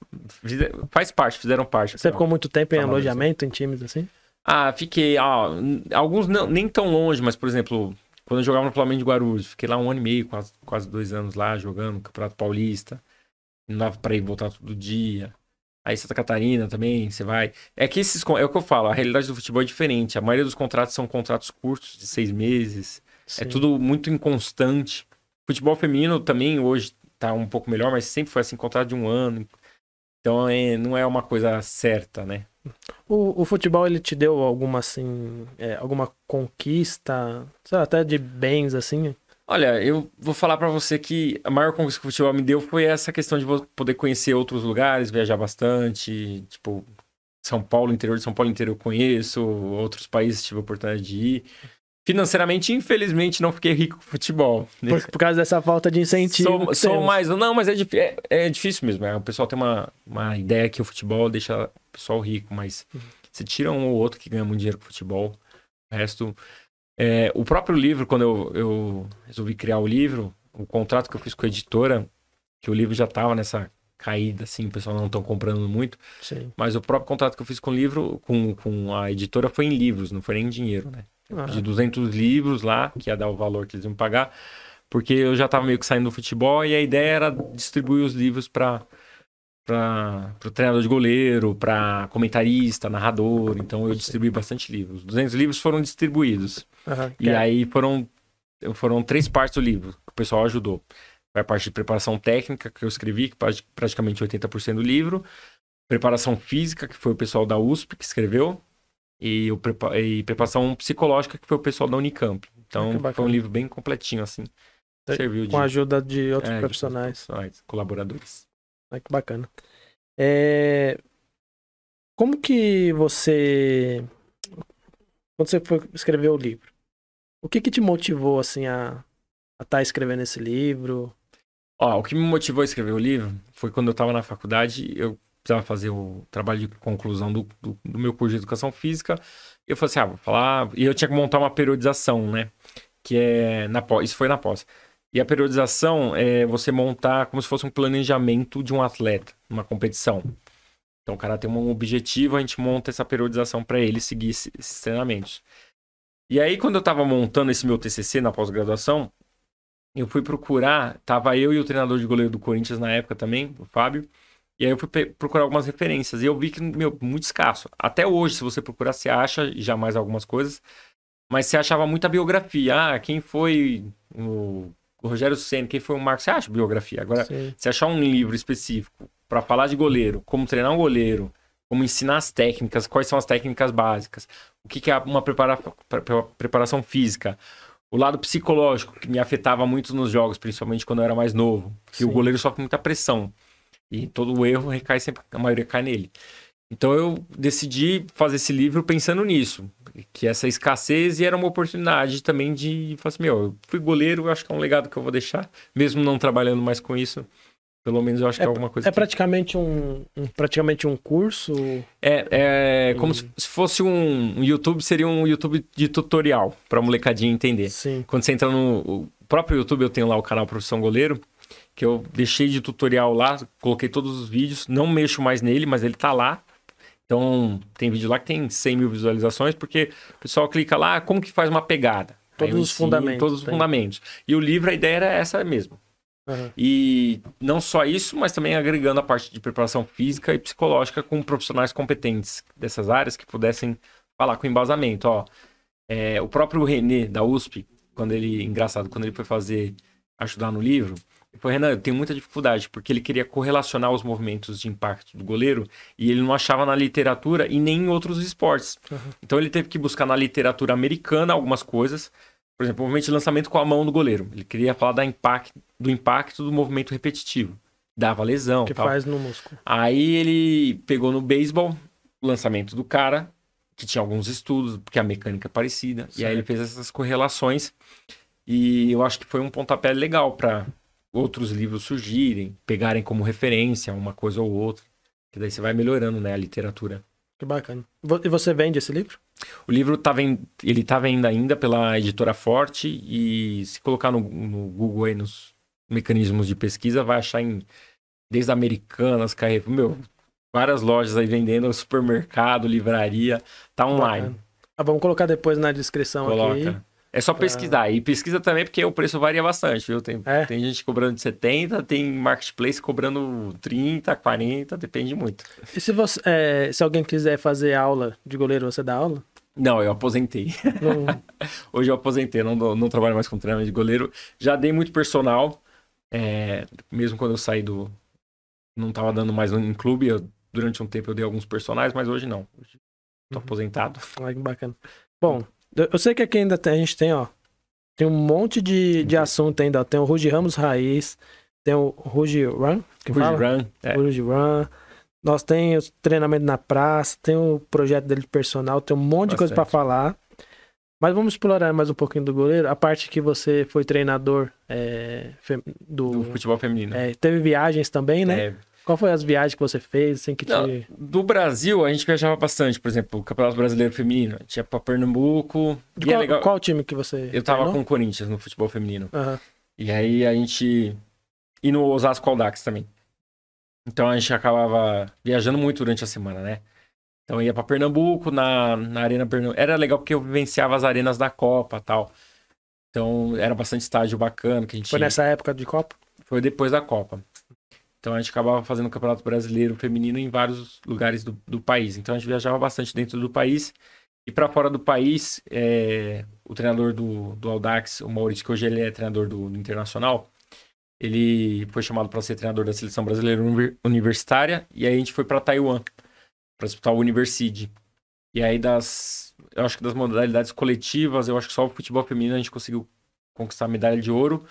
fizeram parte. Você ficou muito tempo em alojamento, em times assim? Fiquei, alguns nem tão longe, mas, por exemplo, quando eu jogava no Flamengo de Guarulhos, fiquei lá 1 ano e meio, quase 2 anos lá, jogando no Campeonato Paulista, não dava pra ir voltar todo dia. Aí Santa Catarina também, você vai... É o que eu falo, a realidade do futebol é diferente, a maioria dos contratos são contratos curtos, de 6 meses, é tudo muito inconstante. Futebol feminino também hoje tá um pouco melhor, mas sempre foi assim, contrato de 1 ano, então não é uma coisa certa, né? O futebol, ele te deu alguma, assim, alguma conquista, sei lá, até de bens, assim? Olha, eu vou falar pra você que a maior conquista que o futebol me deu foi essa questão de poder conhecer outros lugares, viajar bastante, tipo, São Paulo, interior de São Paulo inteiro eu conheço, outros países tive a oportunidade de ir. Financeiramente, infelizmente, não fiquei rico com futebol. Por causa dessa falta de incentivo. Não, mas é difícil mesmo. O pessoal tem uma ideia que o futebol deixa o pessoal rico, mas você tira um ou outro que ganha muito dinheiro com futebol. O resto, O próprio livro, quando eu resolvi criar o livro, o contrato que eu fiz com a editora, que o livro já estava nessa caída, assim, o pessoal não estão comprando muito. Sim. Mas o próprio contrato que eu fiz com o livro, com a editora, foi em livros, não foi nem em dinheiro, né? Eu pedi 200 livros lá, que ia dar o valor que eles iam pagar, porque eu já estava meio que saindo do futebol e a ideia era distribuir os livros para o treinador de goleiro, para comentarista, narrador. Então eu distribuí bastante livros. 200 livros foram distribuídos. E aí foram 3 partes do livro que o pessoal ajudou. Foi a parte de preparação técnica que eu escrevi, que praticamente 80% do livro. Preparação física, que foi o pessoal da USP que escreveu. E preparação psicológica, que foi o pessoal da Unicamp. Então foi um livro bem completinho, assim. Serviu com a ajuda de outros profissionais. Colaboradores. Que bacana. Como que você... Quando você foi escrever o livro, o que te motivou, assim, a estar escrevendo esse livro? O que me motivou a escrever o livro foi quando eu estava na faculdade, eu precisava fazer o trabalho de conclusão do meu curso de Educação Física. Eu falei assim, vou falar... E eu tinha que montar uma periodização, né? Que é isso foi na pós. E a periodização é você montar como se fosse um planejamento de um atleta, numa competição. Então o cara tem um objetivo, a gente monta essa periodização para ele seguir esses treinamentos. E aí quando eu estava montando esse meu TCC na pós-graduação, eu fui procurar, tava eu e o treinador de goleiro do Corinthians na época também, o Fábio, e aí eu fui procurar algumas referências, e eu vi que, muito escasso. Até hoje, se você procurar, você acha já mais algumas coisas, mas você achava muita biografia. Quem foi o Rogério Ceni, quem foi o Marcos, você acha biografia. Agora, se achar um livro específico para falar de goleiro, como treinar um goleiro, como ensinar as técnicas, quais são as técnicas básicas, o que é uma preparação física, o lado psicológico, que me afetava muito nos jogos, principalmente quando eu era mais novo, que o goleiro sofre muita pressão e todo o erro recai sempre, a maioria cai nele. Então eu decidi fazer esse livro pensando nisso, que essa escassez era uma oportunidade também de falar assim, eu fui goleiro, eu acho que é um legado que eu vou deixar, mesmo não trabalhando mais com isso, pelo menos eu acho que é alguma coisa. Praticamente um curso? Como se fosse um YouTube, seria um YouTube de tutorial, pra molecadinha entender. Sim. Quando você entra no próprio YouTube, eu tenho lá o canal Profissão Goleiro, que eu deixei de tutorial lá, coloquei todos os vídeos, não mexo mais nele, mas ele tá lá. Então, tem vídeo lá que tem 100 mil visualizações, porque o pessoal clica lá, como que faz uma pegada? Todos os fundamentos. E o livro, a ideia era essa mesmo. E não só isso, mas também agregando a parte de preparação física e psicológica com profissionais competentes dessas áreas que pudessem falar com embasamento. O próprio René, da USP, quando ele foi ajudar no livro, ele falou, Renan, eu tenho muita dificuldade, porque ele queria correlacionar os movimentos de impacto do goleiro e ele não achava na literatura e nem em outros esportes. Então ele teve que buscar na literatura americana algumas coisas. Por exemplo, o movimento de lançamento com a mão do goleiro. Ele queria falar do impacto do movimento repetitivo. Dava lesão. Que faz no músculo. Aí ele pegou no beisebol o lançamento do cara, que tinha alguns estudos, porque a mecânica é parecida. Certo. E aí ele fez essas correlações. E eu acho que foi um pontapé legal para outros livros surgirem, pegarem como referência uma coisa ou outra. Que daí você vai melhorando, né, a literatura. Que bacana. E você vende esse livro? O livro ele tá vendo ainda pela Editora Forte e se colocar no Google aí nos mecanismos de pesquisa, vai achar desde Americanas, Carrefour, várias lojas aí vendendo, supermercado, livraria, tá online. Vamos colocar depois na descrição. Coloca. Aqui. É só pesquisar. E pesquisa também porque o preço varia bastante, viu? Tem gente cobrando de 70, tem marketplace cobrando 30, 40, depende muito. E se alguém quiser fazer aula de goleiro, você dá aula? Não, eu aposentei. Hoje eu aposentei, não trabalho mais com treinamento de goleiro. Já dei muito personal, mesmo quando eu saí não tava dando mais em clube, durante um tempo eu dei alguns personagens, mas hoje não. Hoje tô aposentado. Que bacana. Bom, eu sei que aqui ainda a gente tem, tem um monte de assunto ainda, ó. Tem o Ruge Ramos Raiz, tem o Ruge Run, Ruge Run. Nós temos treinamento na praça, tem o projeto dele personal, tem um monte de coisa para falar. Mas vamos explorar mais um pouquinho do goleiro. A parte que você foi treinador do futebol feminino. Teve viagens também, né? Qual foi as viagens que você fez? Assim, que Não, do Brasil, a gente viajava bastante. Por exemplo, o Campeonato Brasileiro Feminino. A gente ia pra Pernambuco. Qual time que você Eu tava com o Corinthians no futebol feminino. Uhum. E aí a gente... E no Osasco Audax também. Então a gente acabava viajando muito durante a semana, né? Então eu ia pra Pernambuco, na Arena Pernambuco. Era legal porque eu vivenciava as arenas da Copa e tal. Então era bastante estágio bacana que a gente... Foi nessa época de Copa? Foi depois da Copa. Então a gente acabava fazendo o Campeonato Brasileiro Feminino em vários lugares do país. Então a gente viajava bastante dentro do país. E para fora do país, o treinador do Audax, o Maurício, que hoje ele é treinador do Internacional, ele foi chamado para ser treinador da Seleção Brasileira Universitária. E aí a gente foi para Taiwan, para disputar o Universide. E aí eu acho que das modalidades coletivas, eu acho que só o futebol feminino a gente conseguiu conquistar a medalha de ouro.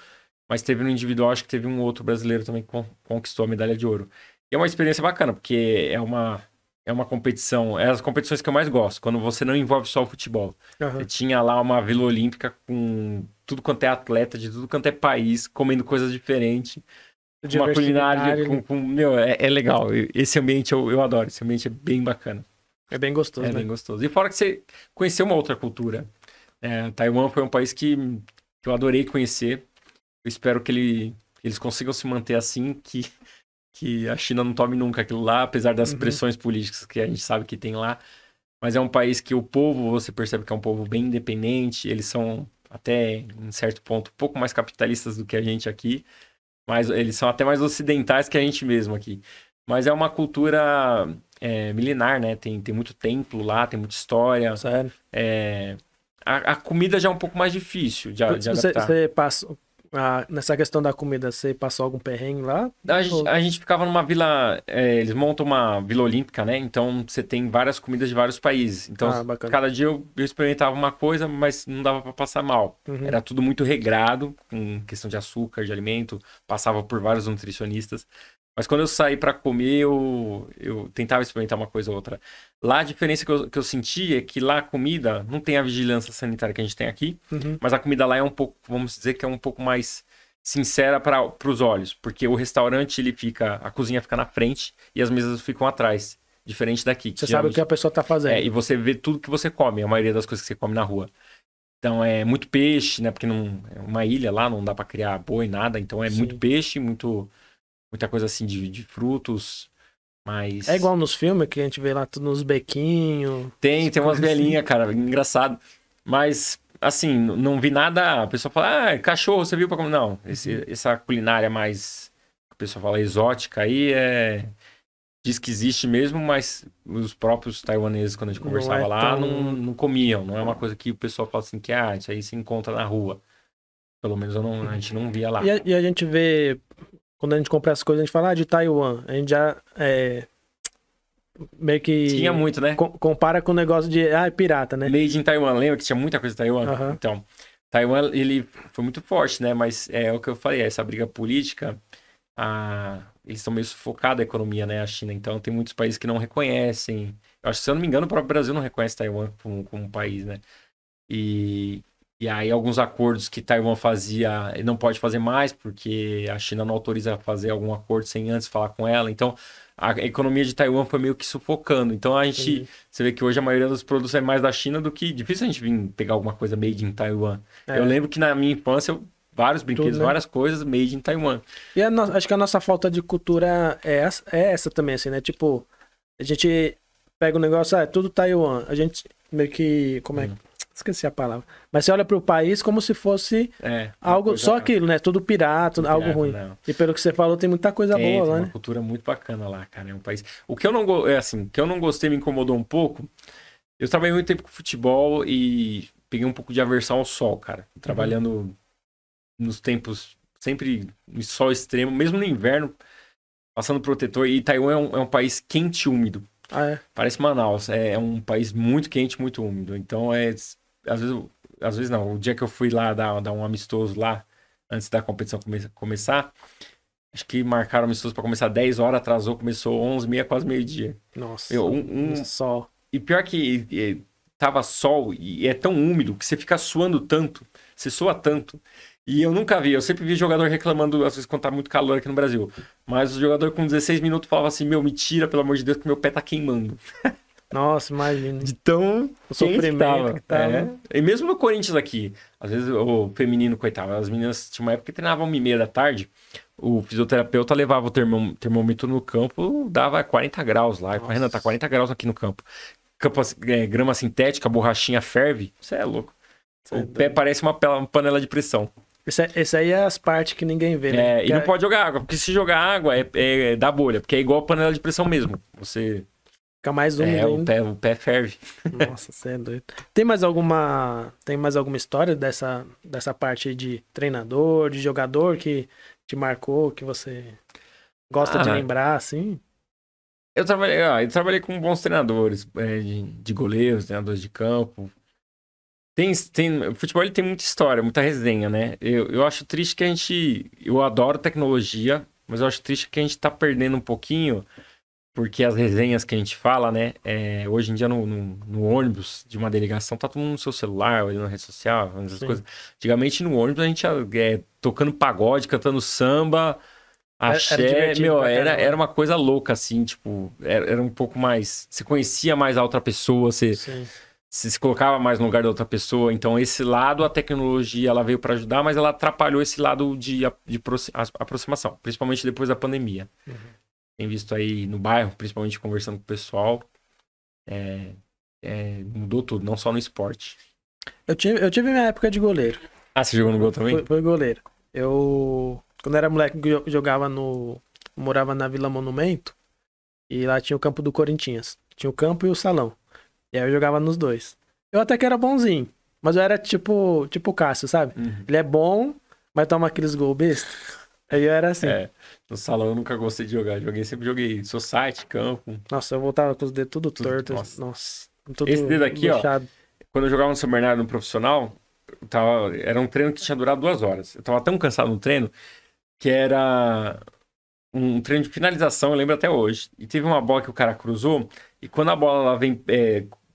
Mas teve no individual, acho que teve um outro brasileiro também que conquistou a medalha de ouro. E é uma experiência bacana, porque é uma competição, é as competições que eu mais gosto, quando você não envolve só o futebol. Uhum. Você tinha lá uma Vila Olímpica com tudo quanto é atleta, de tudo quanto é país, comendo coisas diferentes. Uma culinária meu, é legal. Esse ambiente eu adoro, esse ambiente é bem bacana. É bem gostoso, né? É bem gostoso. E fora que você conheceu uma outra cultura. Taiwan foi um país que eu adorei conhecer. Eu espero que eles consigam se manter assim, que a China não tome nunca aquilo lá, apesar das pressões políticas que a gente sabe que tem lá. Mas é um país que o povo, você percebe que é um povo bem independente, eles são até, em certo ponto, um pouco mais capitalistas do que a gente aqui, mas eles são até mais ocidentais que a gente mesmo aqui. Mas é uma cultura milenar, né? Tem muito templo lá, tem muita história. Sério? A comida já é um pouco mais difícil de adaptar. Você passou... nessa questão da comida, você passou algum perrengue lá? A gente ficava numa vila... eles montam uma vila olímpica, né? Então, você tem várias comidas de vários países. Então, cada dia eu experimentava uma coisa, mas não dava para passar mal. Uhum. Era tudo muito regrado, com questão de açúcar, de alimento. Passava por vários nutricionistas. Mas quando eu saí para comer, eu tentava experimentar uma coisa ou outra. Lá, a diferença que eu senti é que lá a comida não tem a vigilância sanitária que a gente tem aqui, mas a comida lá é um pouco, vamos dizer que é um pouco mais sincera para os olhos, porque o restaurante, a cozinha fica na frente e as mesas ficam atrás, diferente daqui. Você sabe o que a pessoa tá fazendo. E você vê tudo que você come, a maioria das coisas que você come na rua. Então, é muito peixe, né? Porque é uma ilha lá, não dá para criar boi, nada. Então, muito peixe, muita coisa assim de frutos, mas... É igual nos filmes, que a gente vê lá tudo nos bequinhos. Tem umas velhinhas, cara, engraçado. Mas, assim, não vi nada... A pessoa fala, cachorro, você viu pra comer? Não, essa culinária mais... A pessoa fala exótica aí, diz que existe mesmo, mas os próprios taiwaneses, quando a gente conversava lá, não comiam. Não é uma coisa que o pessoal fala assim, que isso aí se encontra na rua. Pelo menos a gente não via lá. E a gente vê... Quando a gente compra as coisas, a gente fala de Taiwan. A gente já meio que... Tinha muito, né? Compara com o negócio de... pirata, né? Made in Taiwan. Lembra que tinha muita coisa de Taiwan? Uhum. Então, Taiwan, ele foi muito forte, né? Mas é o que eu falei, essa briga política, eles estão meio sufocados a economia, né? A China. Então, tem muitos países que não reconhecem. Eu acho que, se eu não me engano, o próprio Brasil não reconhece Taiwan como um país, né? E aí, alguns acordos que Taiwan fazia, não pode fazer mais, porque a China não autoriza a fazer algum acordo sem antes falar com ela. Então, a economia de Taiwan foi meio que sufocando. Então, você vê que hoje a maioria dos produtos é mais da China do que... Difícil a gente vir pegar alguma coisa made in Taiwan. Eu lembro que na minha infância, vários brinquedos, né? Várias coisas made in Taiwan. E acho que a nossa falta de cultura é essa também, assim, né? Tipo, a gente pega um negócio, é tudo Taiwan. A gente meio que... Esqueci a palavra. Mas você olha para o país como se fosse algo só aquilo, né? Tudo pirata, algo ruim. Não. E pelo que você falou, tem muita coisa boa lá, né? Tem uma cultura muito bacana lá, cara. É um país... O que eu não gostei, me incomodou um pouco. Eu trabalhei muito tempo com futebol e peguei um pouco de aversão ao sol, cara. Trabalhando nos tempos sempre no sol extremo, mesmo no inverno, passando protetor. E Taiwan é um país quente e úmido. Parece Manaus. É um país muito quente, muito úmido. Então, às vezes não. O dia que eu fui lá dar um amistoso lá, antes da competição começar, acho que marcaram amistoso para começar 10 horas, atrasou, começou 11h30, quase meio-dia. Nossa, sol. E pior que tava sol e é tão úmido que você fica suando tanto, você sua tanto, E eu nunca vi, eu sempre vi jogador reclamando, às vezes quando tá muito calor aqui no Brasil. Mas o jogador com 16 minutos falava assim, meu, me tira, pelo amor de Deus, que meu pé tá queimando. Nossa, imagina. De tão O sofrimento que tava. É. E mesmo no Corinthians aqui, às vezes o feminino, coitado, as meninas tinha uma época que treinavam 1h30 da tarde, o fisioterapeuta levava o termômetro no campo, dava 40 graus lá. E Renan, tá 40 graus aqui no campo. Grama sintética, borrachinha ferve, você é louco. O pé parece uma panela de pressão. Esse aí é as partes que ninguém vê, né? E não pode jogar água, porque se jogar água é da bolha, porque é igual panela de pressão mesmo. Você... Fica mais úmido ainda. O pé ferve. Nossa, você é doido. Tem mais alguma história dessa parte aí de treinador, de jogador que te marcou, que você gosta de lembrar, assim? Eu trabalhei com bons treinadores, de goleiros, treinadores de campo. O futebol ele tem muita história, muita resenha, né? Eu acho triste que eu adoro tecnologia, mas eu acho triste que a gente tá perdendo um pouquinho, porque as resenhas que a gente fala, né? Hoje em dia no ônibus de uma delegação, tá todo mundo no seu celular, olhando na rede social, essas coisas. Antigamente no ônibus a gente tocando pagode, cantando samba, axé, era uma coisa louca, assim, tipo, era um pouco mais... Você conhecia mais a outra pessoa, você se colocava mais no lugar da outra pessoa. Então, esse lado, a tecnologia, ela veio para ajudar, mas ela atrapalhou esse lado de aproximação, principalmente depois da pandemia. Uhum. Tem visto aí no bairro, principalmente conversando com o pessoal, mudou tudo, não só no esporte. Eu tive minha época de goleiro. Ah, você jogou no gol também? Foi goleiro. Quando era moleque, jogava morava na Vila Monumento, e lá tinha o campo do Corinthians. Tinha o campo e o salão. E aí eu jogava nos dois. Eu até que era bonzinho, mas eu era tipo o Cássio, sabe? Uhum. Ele é bom, mas toma aqueles gols besta. Aí eu era assim. No salão eu nunca gostei de jogar. Sempre joguei society, campo. Nossa, eu voltava com os dedos tudo torto. Nossa. Esse dedo aqui, luxado. Ó. Quando eu jogava no São Bernardo no profissional, era um treino que tinha durado 2 horas. Eu tava tão cansado no treino que era um treino de finalização, eu lembro até hoje. E teve uma bola que o cara cruzou, e quando a bola ela vem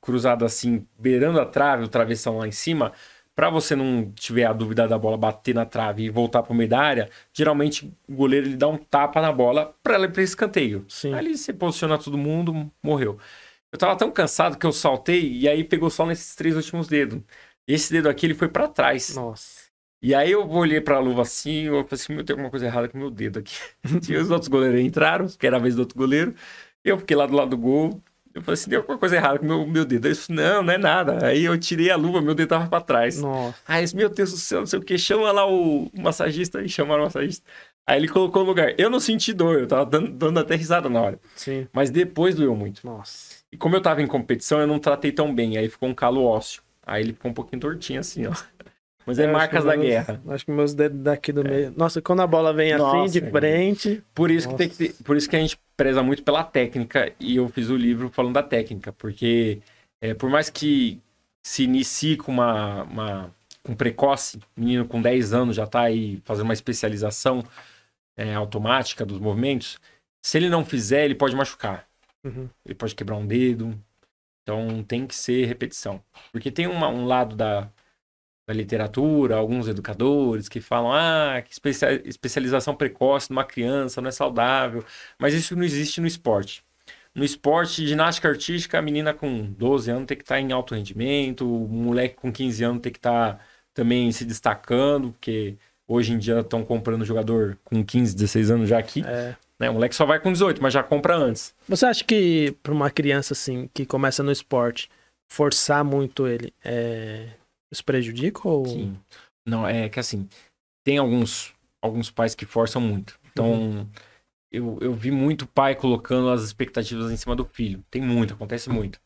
cruzada assim, beirando a trave, o travessão lá em cima, para você não tiver a dúvida da bola bater na trave e voltar para o meio da área, geralmente o goleiro ele dá um tapa na bola para ela ir para escanteio. Sim. Ali você posiciona todo mundo, morreu. Eu tava tão cansado que eu saltei e aí pegou só nesses 3 últimos dedos. Esse dedo aqui ele foi para trás. Nossa. E aí eu olhei pra luva assim, eu falei assim, tem alguma coisa errada com o meu dedo aqui. E os outros goleiros entraram, que era a vez do outro goleiro. Eu fiquei lá do lado do gol. Eu falei assim, tem alguma coisa errada com o meu dedo. Eu disse, não é nada. Aí eu tirei a luva, meu dedo tava pra trás. Nossa. Aí eu disse, meu Deus do céu, não sei o que, chama lá o massagista. Aí chamaram o massagista. Aí ele colocou no lugar. Eu não senti dor, eu tava dando até risada na hora. Sim. Mas depois doeu muito. Nossa. E como eu tava em competição, eu não tratei tão bem. Aí ficou um calo ósseo. Aí ele ficou um pouquinho tortinho assim, ó. Mas marcas da guerra. Acho que meus dedos daqui do meio. Nossa, quando a bola vem assim, de frente. Por isso por isso que a gente preza muito pela técnica. E eu fiz o livro falando da técnica. Porque por mais que se inicie com com precoce, menino com 10 anos já tá aí fazendo uma especialização automática dos movimentos. Se ele não fizer, ele pode machucar. Uhum. Ele pode quebrar um dedo. Então tem que ser repetição. Porque tem um lado da literatura, alguns educadores que falam que especialização precoce numa criança não é saudável, mas isso não existe no esporte. No esporte, ginástica artística, a menina com 12 anos tem que estar em alto rendimento, o moleque com 15 anos tem que estar também se destacando, porque hoje em dia estão comprando jogador com 15, 16 anos já aqui. Né? O moleque só vai com 18, mas já compra antes. Você acha que para uma criança assim que começa no esporte, forçar muito ele isso prejudica ou... Sim. Não, é que assim, tem alguns pais que forçam muito. Então, eu vi muito pai colocando as expectativas em cima do filho. Tem muito, acontece muito.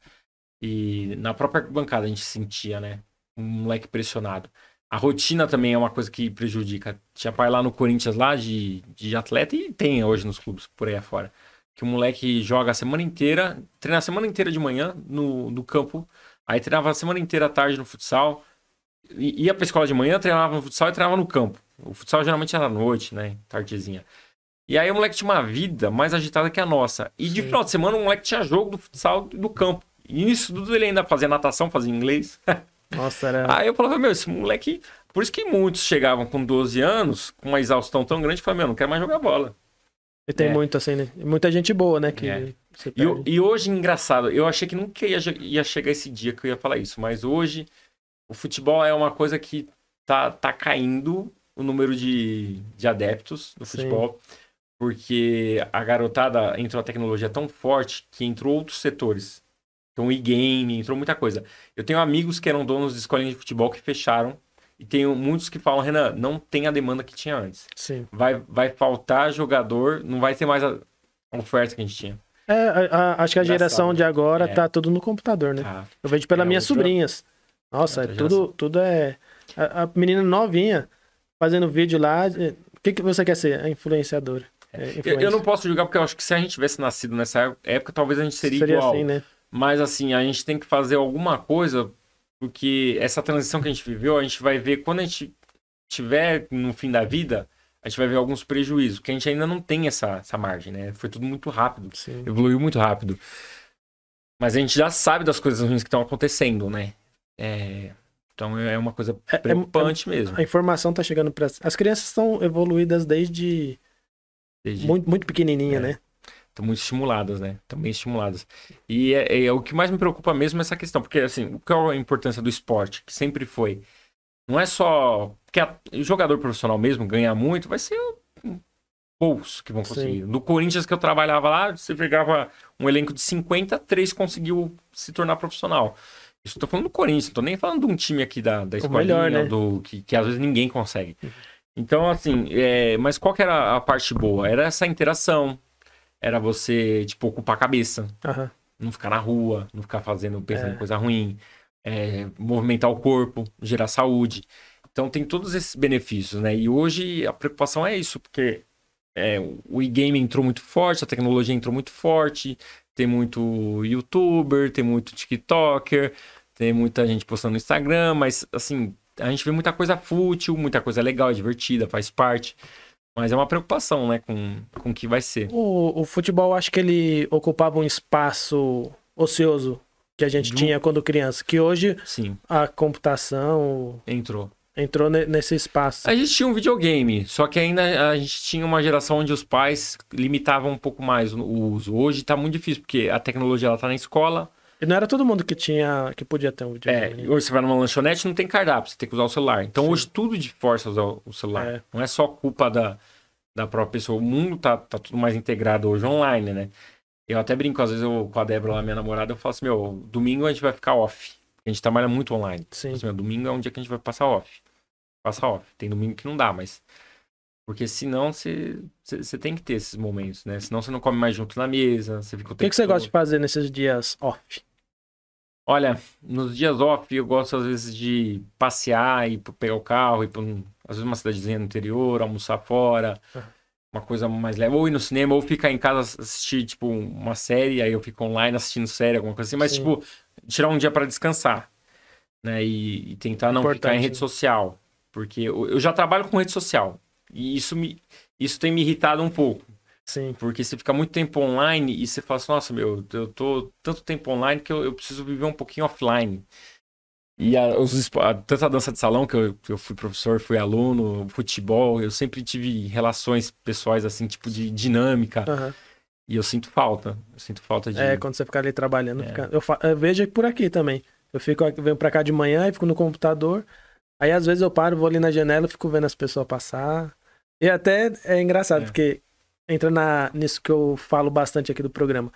E na própria bancada a gente sentia, né? Um moleque pressionado. A rotina também é uma coisa que prejudica. Tinha pai lá no Corinthians, lá de atleta, e tem hoje nos clubes por aí afora. Que o moleque joga a semana inteira, treina a semana inteira de manhã no campo, aí treinava a semana inteira à tarde no futsal, ia pra escola de manhã, treinava no futsal e treinava no campo. O futsal geralmente era à noite, né? Tardezinha. E aí o moleque tinha uma vida mais agitada que a nossa. E de final de semana o moleque tinha jogo do futsal do campo. E nisso tudo ele ainda fazia natação, fazia inglês. Nossa, era... Aí eu falava, meu, esse moleque... Por isso que muitos chegavam com 12 anos, com uma exaustão tão grande, e falavam, meu, não quero mais jogar bola. E tem muito, assim, né? Muita gente boa, né? Que você E hoje, engraçado, eu achei que nunca ia chegar esse dia que eu ia falar isso, mas hoje o futebol é uma coisa que tá caindo o número de adeptos do futebol, porque a garotada entrou a tecnologia tão forte que entrou outros setores. Então, e-game, entrou muita coisa. Eu tenho amigos que eram donos de escolinhas de futebol que fecharam. E tenho muitos que falam, Renan, não tem a demanda que tinha antes. Sim. Vai faltar jogador, não vai ter mais a oferta que a gente tinha. Acho que a geração de agora tá tudo no computador, né? Eu vejo pelas minhas sobrinhas. Nossa, tudo é... A menina novinha fazendo vídeo lá. O que você quer ser? A influenciadora. Eu não posso julgar porque eu acho que se a gente tivesse nascido nessa época, talvez a gente seria igual. Assim, né? Mas assim, a gente tem que fazer alguma coisa, porque essa transição que a gente viveu, a gente vai ver quando a gente tiver no fim da vida, a gente vai ver alguns prejuízos, porque a gente ainda não tem essa margem, né? Foi tudo muito rápido, evoluiu muito rápido. Mas a gente já sabe das coisas ruins que estão acontecendo, né? Então é uma coisa preocupante mesmo. A informação tá chegando para... As crianças estão evoluídas desde... Muito, muito pequenininha, né? Estão muito estimuladas, né? Estão bem estimuladas. E o que mais me preocupa mesmo é essa questão. Porque, assim, qual é a importância do esporte? Que sempre foi. Não é só... Porque o jogador profissional mesmo ganhar muito, vai ser poucos que vão conseguir. No Corinthians que eu trabalhava lá, você pegava um elenco de 50, 3 conseguiu se tornar profissional. Isso eu tô falando do Corinthians, não tô nem falando de um time aqui da escolinha, melhor, né? que às vezes ninguém consegue. Então, assim, mas qual que era a parte boa? Era essa interação. Era você, tipo, ocupar a cabeça. Não ficar na rua, não ficar pensando em coisa ruim. Movimentar o corpo, gerar saúde. Então tem todos esses benefícios, né? E hoje a preocupação é isso, porque o e-game entrou muito forte, a tecnologia entrou muito forte, tem muito youtuber, tem muito tiktoker, tem muita gente postando no Instagram, mas assim, a gente vê muita coisa fútil, muita coisa legal, divertida, faz parte. Mas é uma preocupação, né, com o que vai ser. O futebol, acho que ele ocupava um espaço ocioso que a gente tinha quando criança, que hoje a computação entrou nesse espaço. A gente tinha um videogame, só que ainda a gente tinha uma geração onde os pais limitavam um pouco mais o uso. Hoje tá muito difícil, porque a tecnologia ela tá na escola. E não era todo mundo que podia ter um videogame. Hoje você vai numa lanchonete, não tem cardápio, você tem que usar o celular. Então hoje tudo de força usar o celular. Não é só culpa da própria pessoa. O mundo tá tudo mais integrado hoje online, né? Eu até brinco, às vezes, com a Débora, lá, minha namorada, eu falo assim, domingo a gente vai ficar off. A gente trabalha muito online. Sim. Assim, domingo é um dia que a gente vai passar off. Passa off. Tem domingo que não dá, mas... Porque senão você tem que ter esses momentos, né? Senão você não come mais junto na mesa, você fica... O que você gosta de fazer nesses dias off? Olha, nos dias off eu gosto às vezes de passear, ir pegar o carro, ir para às vezes uma cidadezinha no interior, almoçar fora, uma coisa mais leve, ou ir no cinema, ou ficar em casa assistir tipo uma série, aí eu fico online assistindo série, alguma coisa assim, mas tipo, tirar um dia para descansar, né? E tentar não ficar em rede social, porque eu já trabalho com rede social, e isso tem me irritado um pouco. Sim. Porque você fica muito tempo online e você fala assim, nossa, eu tô tanto tempo online que eu preciso viver um pouquinho offline. E tanto a dança de salão, que eu fui professor, fui aluno, futebol, eu sempre tive relações pessoais, assim, tipo de dinâmica. E eu sinto falta. De... quando você fica ali trabalhando. Eu vejo por aqui também. Venho pra cá de manhã e fico no computador. Aí às vezes eu paro, vou ali na janela e fico vendo as pessoas passar. E até é engraçado, porque... Entra nisso que eu falo bastante aqui do programa.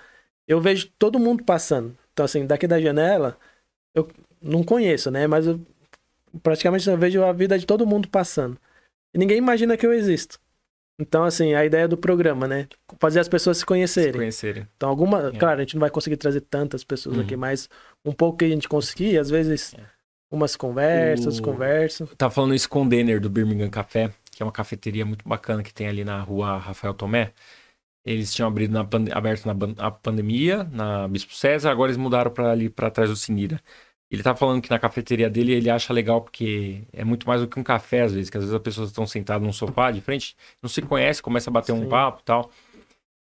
Eu vejo todo mundo passando. Então, assim, daqui da janela, eu não conheço, né? Mas praticamente eu vejo a vida de todo mundo passando. E ninguém imagina que eu existo. Então, assim, a ideia do programa, né? Fazer as pessoas se conhecerem. Então, claro, a gente não vai conseguir trazer tantas pessoas aqui, mas um pouco que a gente conseguir, às vezes, umas conversam. Tá falando isso com o Denner, do Birmingham Café, que é uma cafeteria muito bacana que tem ali na rua Rafael Tomé. Eles tinham aberto na pandemia, na Bispo César, agora eles mudaram para ali para trás do Sinira. Ele tá falando que na cafeteria dele ele acha legal porque é muito mais do que um café às vezes, que às vezes as pessoas estão sentadas num sofá de frente, não se conhece, começa a bater um papo e tal.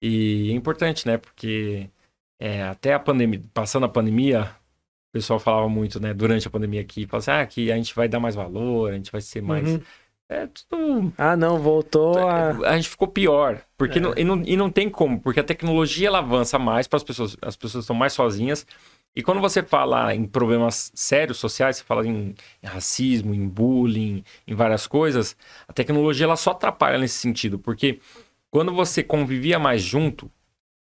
E é importante, né? Porque até a pandemia, passando a pandemia, pessoal falava muito, né, durante a pandemia aqui, falava assim, que a gente vai dar mais valor, a gente vai ser mais... É tudo... Ah, não, voltou A gente ficou pior, porque não tem como, porque a tecnologia ela avança mais para as pessoas estão mais sozinhas, e quando você fala em problemas sérios sociais, você fala em racismo, em bullying, em várias coisas, a tecnologia ela só atrapalha nesse sentido, porque quando você convivia mais junto,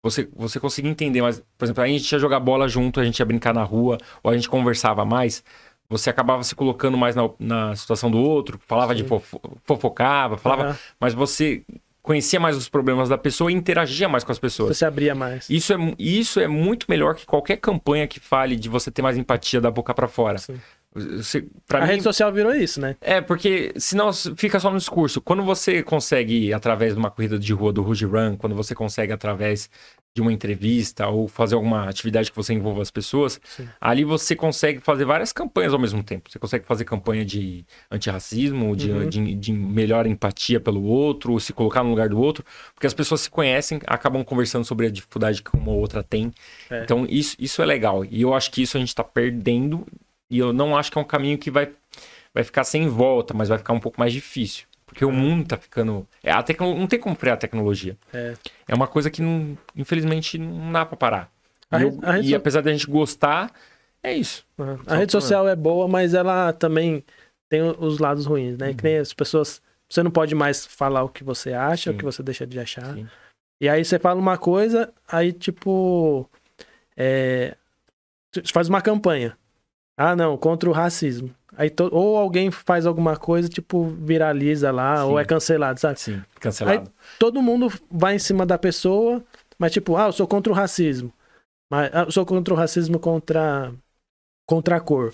você conseguia entender, mas, por exemplo, a gente ia jogar bola junto, a gente ia brincar na rua, ou a gente conversava mais, você acabava se colocando mais na situação do outro, falava fofocava, falava, mas você conhecia mais os problemas da pessoa e interagia mais com as pessoas. Você se abria mais. Isso é muito melhor que qualquer campanha que fale de você ter mais empatia da boca pra fora. Rede social virou isso, né? Porque senão fica só no discurso. Quando você consegue, através de uma corrida de rua do Ruge Run, quando você consegue, através de uma entrevista ou fazer alguma atividade que você envolva as pessoas, ali você consegue fazer várias campanhas ao mesmo tempo. Você consegue fazer campanha de antirracismo, de melhor empatia pelo outro, se colocar no lugar do outro, porque as pessoas se conhecem, acabam conversando sobre a dificuldade que uma ou outra tem. Então, isso é legal. E eu acho que isso a gente está perdendo. E eu não acho que é um caminho que vai ficar sem volta, mas vai ficar um pouco mais difícil. Porque o mundo tá ficando... não tem como frear a tecnologia. É uma coisa que, infelizmente, não dá pra parar. Apesar da gente gostar, é isso. A rede social é boa, mas ela também tem os lados ruins, né? Que nem as pessoas... Você não pode mais falar o que você acha, o que você deixa de achar. Sim. E aí você fala uma coisa, aí tipo... Você faz uma campanha. Ah, não, contra o racismo. Aí ou alguém faz alguma coisa, tipo, viraliza lá, ou é cancelado, sabe? Sim, cancelado. Aí todo mundo vai em cima da pessoa, mas tipo, eu sou contra o racismo. Mas eu sou contra o racismo contra a cor.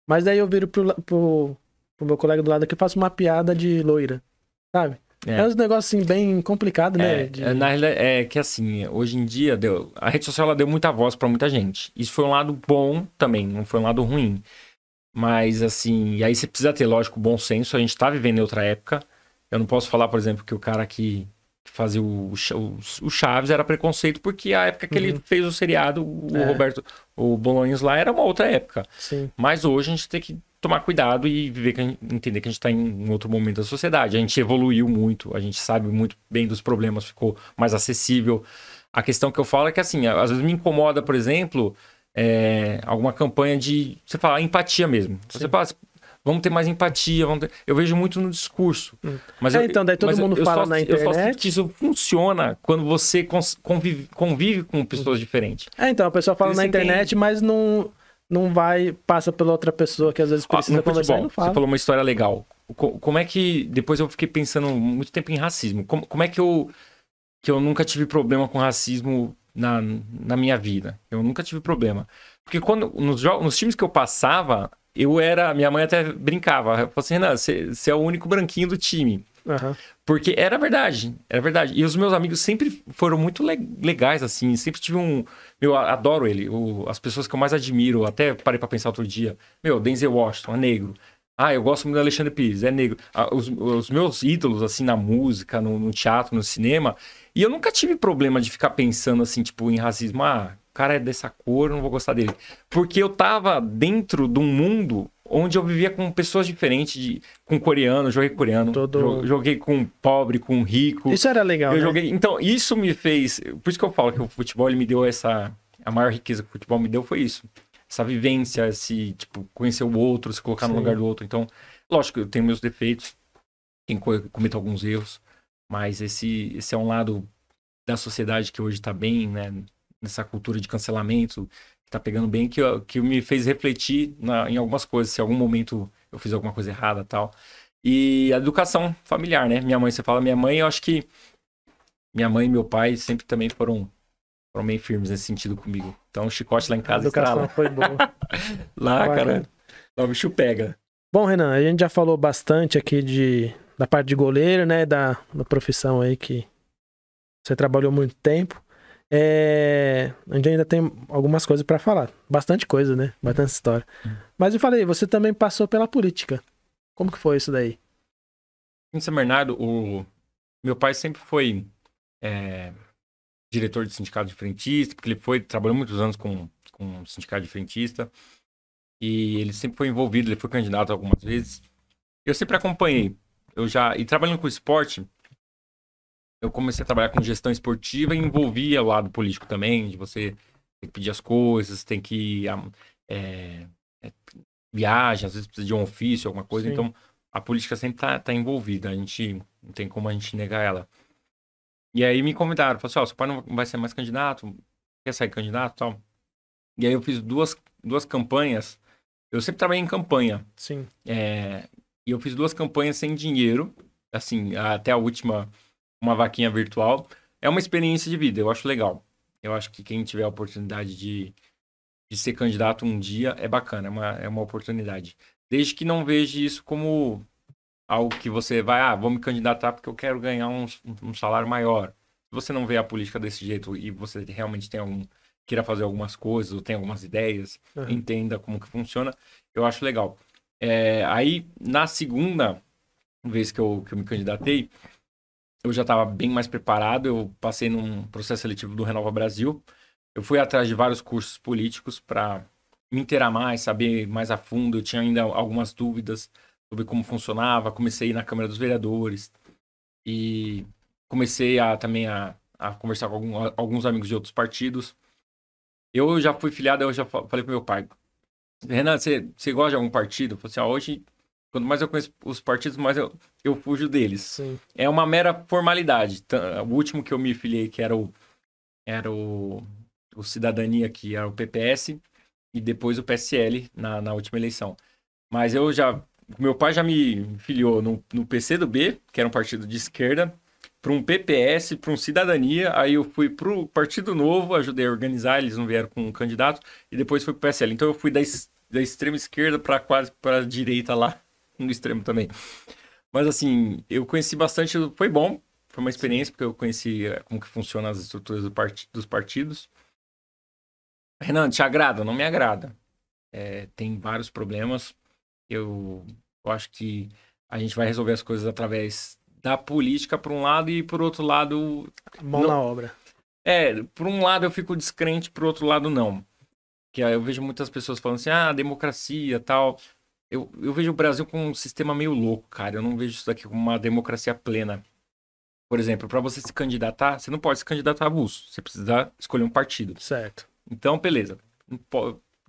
Mas daí eu viro pro meu colega do lado aqui e faço uma piada de loira, sabe? É uns negócios assim, bem complicado, né? Na realidade, é que assim, hoje em dia, a rede social ela deu muita voz pra muita gente. Isso foi um lado bom também, não foi um lado ruim. Mas assim, e aí você precisa ter, lógico, bom senso. A gente tá vivendo em outra época. Eu não posso falar, por exemplo, que o cara que fazia o Chaves era preconceito, porque a época que ele fez o seriado, o Bolanhos lá, era uma outra época. Sim. Mas hoje a gente tem que tomar cuidado e entender que a gente está em outro momento da sociedade. A gente evoluiu muito, a gente sabe muito bem dos problemas, ficou mais acessível. A questão que eu falo é que, assim, às vezes me incomoda, por exemplo, alguma campanha de, você fala, empatia mesmo. Você fala, vamos ter mais empatia, eu vejo muito no discurso. Mas então, daí todo mundo fala na internet. Eu só sinto que isso funciona quando você convive com pessoas diferentes. Então, a pessoa fala na internet, mas não passa pela outra pessoa que às vezes precisa conversar e não fala. Você falou uma história legal. Como é que... Depois eu fiquei pensando muito tempo em racismo. Como é que eu nunca tive problema com racismo na minha vida? Eu nunca tive problema. Porque nos times que eu passava, minha mãe até brincava. Ela falou assim, Renan, você é o único branquinho do time. Porque era verdade. E os meus amigos sempre foram muito legais, assim. Sempre tive eu adoro ele. As pessoas que eu mais admiro, até parei pra pensar outro dia. Denzel Washington, é negro. Eu gosto muito do Alexandre Pires, é negro. Os meus ídolos, assim, na música, no teatro, no cinema. E eu nunca tive problema de ficar pensando, assim, tipo, em racismo. O cara é dessa cor, eu não vou gostar dele. Porque eu tava dentro de um mundo onde eu vivia com pessoas diferentes, com coreano, joguei coreano, joguei com pobre, com rico. Isso era legal, né? Então, isso me fez... Por isso que eu falo que o futebol, ele me deu a maior riqueza que o futebol me deu foi isso. Essa vivência, esse, tipo, conhecer o outro, se colocar no lugar do outro. Então, lógico, eu tenho meus defeitos, cometo alguns erros, mas esse é um lado da sociedade que hoje tá bem, né? Nessa cultura de cancelamento, que tá pegando bem, que me fez refletir em algumas coisas, se em algum momento eu fiz alguma coisa errada e tal. E a educação familiar, né? Você fala minha mãe, eu acho que minha mãe e meu pai sempre também foram bem firmes nesse sentido comigo. Então o chicote lá em casa... A educação foi boa. Lá, cara, o bicho pega. Bom, Renan, a gente já falou bastante aqui da parte de goleiro, né? Da profissão aí que você trabalhou muito tempo. A gente ainda tem algumas coisas pra falar. Bastante coisa, né? Bastante história. Mas eu falei, você também passou pela política. Como que foi isso daí? Em São Bernardo, meu pai sempre foi diretor de sindicato de frentista, porque ele trabalhou muitos anos com um sindicato de frentista. E ele sempre foi envolvido, ele foi candidato algumas vezes. Eu sempre acompanhei. E trabalhando com esporte, eu comecei a trabalhar com gestão esportiva e envolvia o lado político também, de você tem que pedir as coisas, tem que viagem, às vezes precisa de um ofício, alguma coisa. Sim. Então, a política sempre tá envolvida. A gente não tem como a gente negar ela. E aí me convidaram, falaram assim, seu pai não vai ser mais candidato? Quer sair candidato e tal? E aí eu fiz duas campanhas. Eu sempre trabalhei em campanha. Sim. E eu fiz 2 campanhas sem dinheiro, assim, até a última, uma vaquinha virtual. É uma experiência de vida, eu acho legal. Eu acho que quem tiver a oportunidade de ser candidato um dia é bacana, é uma oportunidade. Desde que não veja isso como algo que você vai, vou me candidatar porque eu quero ganhar um salário maior. Se você não vê a política desse jeito e você realmente queira fazer algumas coisas ou tem algumas ideias, entenda como que funciona, eu acho legal. Aí, na segunda vez que eu me candidatei, eu já estava bem mais preparado, eu passei num processo seletivo do Renova Brasil, eu fui atrás de vários cursos políticos para me inteirar mais, saber mais a fundo, eu tinha ainda algumas dúvidas sobre como funcionava, comecei a ir na Câmara dos Vereadores e comecei também a conversar com alguns amigos de outros partidos. Eu já fui filiado, eu já falei pro meu pai, Renan, você gosta de algum partido? Eu falei assim, hoje, quanto mais eu conheço os partidos, mais eu fujo deles. Sim. É uma mera formalidade. O último que eu me filiei, que era o Cidadania, que era o PPS, e depois o PSL na última eleição. Mas meu pai já me filiou no PCdoB, que era um partido de esquerda, para um PPS, para um Cidadania, aí eu fui para o Partido Novo, ajudei a organizar, eles não vieram com um candidato, e depois fui para o PSL. Então eu fui da extrema esquerda para quase para a direita lá, no extremo também. Mas assim, eu conheci bastante, foi bom, foi uma experiência, porque eu conheci como que funcionam as estruturas dos partidos. Renan, te agrada? Não me agrada. Tem vários problemas. Eu acho que a gente vai resolver as coisas através da política por um lado e por outro lado... Mão na obra. Por um lado eu fico descrente, por outro lado não. Que eu vejo muitas pessoas falando assim, democracia, tal. Eu vejo o Brasil com um sistema meio louco, cara. Eu não vejo isso daqui como uma democracia plena. Por exemplo, para você se candidatar, você não pode se candidatar avulso. Você precisa escolher um partido. Certo. Então, beleza.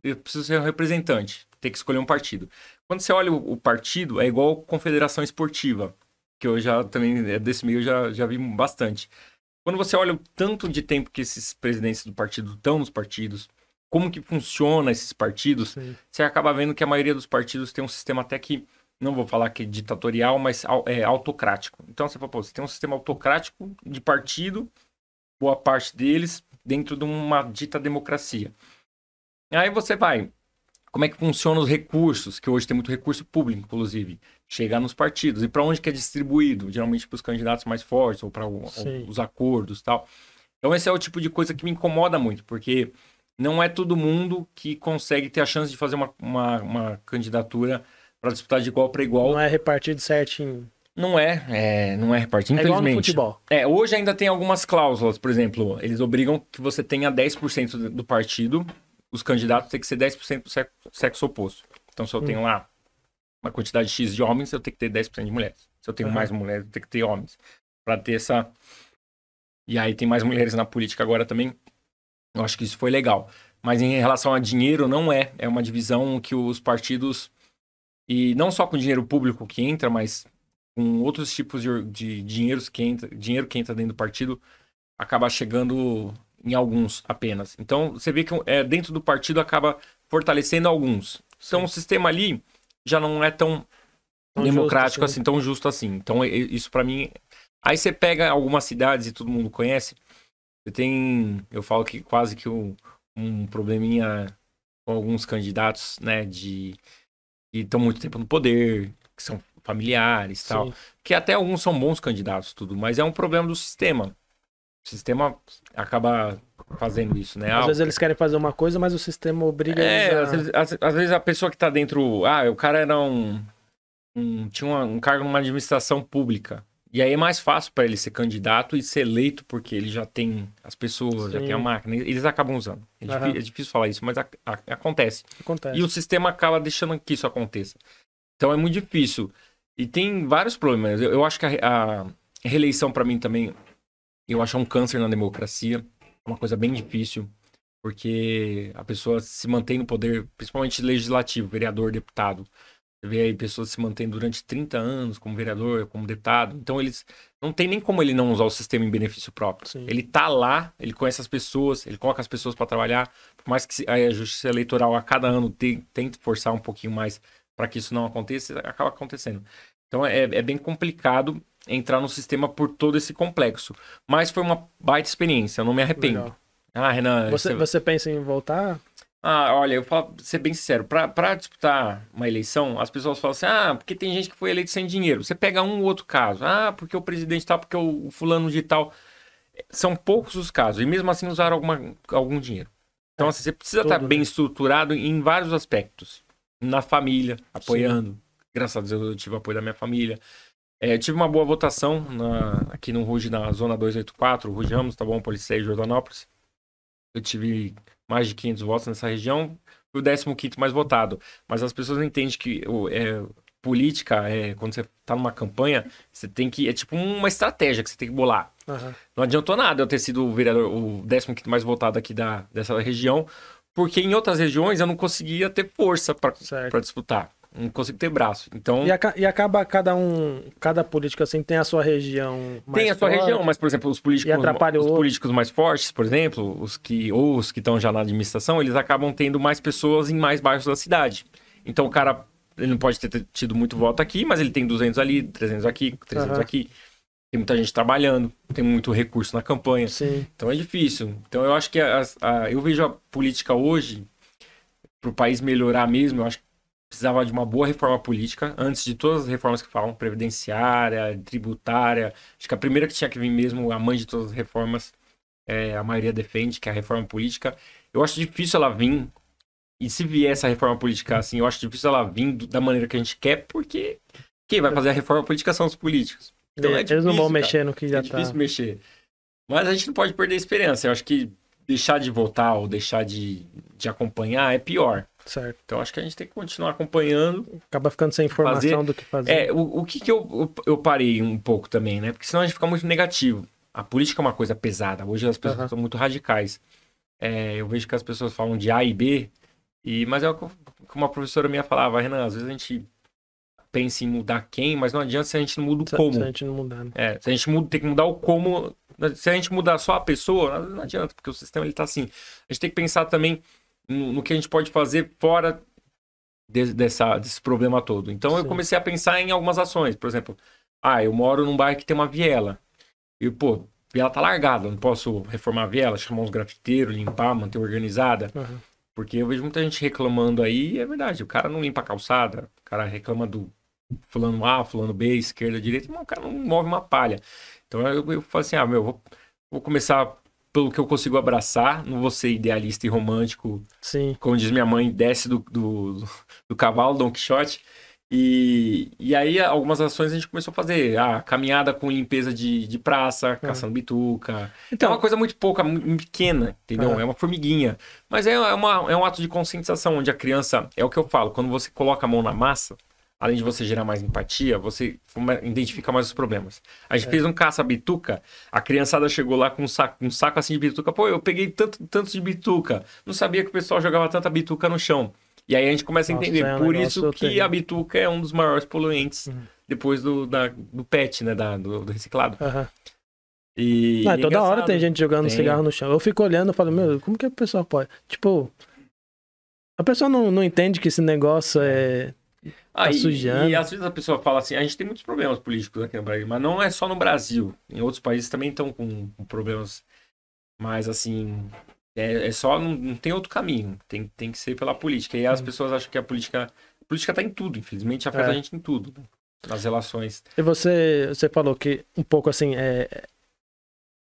Eu preciso ser um representante. Tem que escolher um partido. Quando você olha o partido, é igual confederação esportiva. Que eu já também, desse meio, eu já vi bastante. Quando você olha o tanto de tempo que esses presidentes do partido estão nos partidos, como que funciona esses partidos, sim, você acaba vendo que a maioria dos partidos tem um sistema até que, não vou falar que é ditatorial, mas autocrático. Então você fala, você tem um sistema autocrático de partido, boa parte deles, dentro de uma dita democracia. Aí você vai, como é que funcionam os recursos, que hoje tem muito recurso público, inclusive, chegar nos partidos. E para onde que é distribuído? Geralmente para os candidatos mais fortes, ou para os acordos e tal. Então esse é o tipo de coisa que me incomoda muito, porque não é todo mundo que consegue ter a chance de fazer uma candidatura para disputar de igual para igual. Não é repartido certinho. Não é repartido, infelizmente. Igual no futebol. Hoje ainda tem algumas cláusulas, por exemplo, eles obrigam que você tenha 10% do partido, os candidatos têm que ser 10% do sexo oposto. Então, se eu tenho lá uma quantidade X de homens, eu tenho que ter 10% de mulheres. Se eu tenho mais mulheres, eu tenho que ter homens. Para ter essa... E aí tem mais mulheres na política agora também. Eu acho que isso foi legal. Mas em relação a dinheiro, não é. É uma divisão que os partidos... E não só com dinheiro público que entra, mas com outros tipos de dinheiro que entra dentro do partido, acaba chegando em alguns apenas. Então, você vê que dentro do partido acaba fortalecendo alguns. Então, o sistema ali já não é tão democrático assim, tão justo assim. Então, isso para mim... Aí você pega algumas cidades e todo mundo conhece, você tem... Eu falo que quase que um probleminha com alguns candidatos, né, que estão muito tempo no poder, que são familiares e tal. Que até alguns são bons candidatos, tudo, mas é um problema do sistema. O sistema acaba fazendo isso, né? Às vezes eles querem fazer uma coisa, mas o sistema obriga eles a... Às vezes a pessoa que tá dentro... o cara era tinha um cargo numa administração pública. E aí é mais fácil para ele ser candidato e ser eleito, porque ele já tem as pessoas, já tem a máquina. Eles acabam usando. É difícil falar isso, mas acontece. E o sistema acaba deixando que isso aconteça. Então é muito difícil. E tem vários problemas. Eu acho que a reeleição, para mim, também, eu acho um câncer na democracia. É uma coisa bem difícil, porque a pessoa se mantém no poder, principalmente legislativo, vereador, deputado. Você vê aí pessoas se mantendo durante 30 anos como vereador, como deputado. Então, eles não tem nem como ele não usar o sistema em benefício próprio. Sim. Ele tá lá, ele conhece as pessoas, ele coloca as pessoas para trabalhar. Por mais que a justiça eleitoral a cada ano tente forçar um pouquinho mais para que isso não aconteça, acaba acontecendo. Então, é bem complicado entrar no sistema por todo esse complexo. Mas foi uma baita experiência, eu não me arrependo. Legal. Ah, Renan... Você pensa em voltar? Olha, eu falo, ser bem sincero, pra disputar uma eleição, as pessoas falam assim, porque tem gente que foi eleito sem dinheiro. Você pega um ou outro caso, porque o presidente tal, porque o fulano de tal. São poucos os casos, e mesmo assim usaram algum dinheiro. Então, assim, você precisa estar bem estruturado em vários aspectos. Na família, apoiando. Sim. Graças a Deus eu tive o apoio da minha família. Eu tive uma boa votação aqui no Ruge, na Zona 284, Ruge Ramos, tá bom, Policei e Jordanópolis. Eu tive mais de 500 votos nessa região, fui o 15º mais votado. Mas as pessoas não entendem que política, quando você está numa campanha, você tem que... É tipo uma estratégia que você tem que bolar. Uhum. Não adiantou nada eu ter sido o vereador, o 15º mais votado aqui dessa região, porque em outras regiões eu não conseguia ter força para disputar. Não consigo ter braço. Então... E acaba cada político assim tem a sua região mais Tem a sua região, mas, por exemplo, os políticos mais fortes, por exemplo, os que estão já na administração, eles acabam tendo mais pessoas em mais bairros da cidade. Então o cara, ele não pode ter tido muito voto aqui, mas ele tem 200 ali, 300 aqui, 300 aqui. Tem muita gente trabalhando, tem muito recurso na campanha. Sim. Então é difícil. Então eu acho que eu vejo a política hoje, para o país melhorar mesmo, eu acho que precisava de uma boa reforma política, antes de todas as reformas que falam, previdenciária, tributária. Acho que a primeira que tinha que vir mesmo, a mãe de todas as reformas, a maioria defende, que é a reforma política. Eu acho difícil ela vir, e se vier essa reforma política assim, eu acho difícil ela vir da maneira que a gente quer, porque quem vai fazer a reforma política são os políticos. Então é difícil, eles não vão mexer no que já tá. É difícil mexer. Mas a gente não pode perder a esperança. Eu acho que deixar de votar ou deixar de acompanhar é pior. Certo. Então acho que a gente tem que continuar acompanhando. Acaba ficando sem informação do que fazer. O que eu parei um pouco também, né? Porque senão a gente fica muito negativo. A política é uma coisa pesada. Hoje as pessoas são muito radicais. Eu vejo que as pessoas falam de A e B, mas é o que uma professora minha falava, Renan, às vezes a gente pensa em mudar quem, mas não adianta se a gente não muda o como. Se a gente não mudar, né? Se a gente tem que mudar o como. Se a gente mudar só a pessoa, não adianta, porque o sistema ele tá assim. A gente tem que pensar também no que a gente pode fazer fora desse problema todo. Então eu comecei a pensar em algumas ações. Por exemplo, eu moro num bairro que tem uma viela. E, a viela tá largada. Eu não posso reformar a viela, chamar uns grafiteiros, limpar, manter organizada. Uhum. Porque eu vejo muita gente reclamando aí, e é verdade. O cara não limpa a calçada, o cara reclama do fulano A, fulano B, esquerda, direita, mas o cara não move uma palha. Então eu falo assim, vou começar pelo que eu consigo abraçar, não vou ser idealista e romântico. Sim. Como diz minha mãe, desce do cavalo, Don Quixote. E aí algumas ações a gente começou a fazer. Caminhada com limpeza de praça, caçando bituca. Então é uma coisa muito pouca, muito pequena, entendeu? É uma formiguinha. Mas é um ato de conscientização, onde a criança, é o que eu falo, quando você coloca a mão na massa, além de você gerar mais empatia, você identifica mais os problemas. A gente fez um caça-bituca, a criançada chegou lá com um saco assim de bituca. Eu peguei tanto de bituca. Não sabia que o pessoal jogava tanta bituca no chão. E aí a gente começa a entender. Por isso que a bituca é um dos maiores poluentes depois do PET, né? Do reciclado. Uhum. E toda hora tem gente jogando cigarro no chão. Eu fico olhando e falo, como que a pessoa pode? Tipo, a pessoa não entende que esse negócio tá sujando. E às vezes a pessoa fala assim, a gente tem muitos problemas políticos aqui no Brasil, mas não é só no Brasil. Em outros países também estão com problemas mais assim... não tem outro caminho. Tem que ser pela política. E as pessoas acham que a política tá em tudo, infelizmente afeta a gente em tudo, né? Nas relações. E você falou que um pouco assim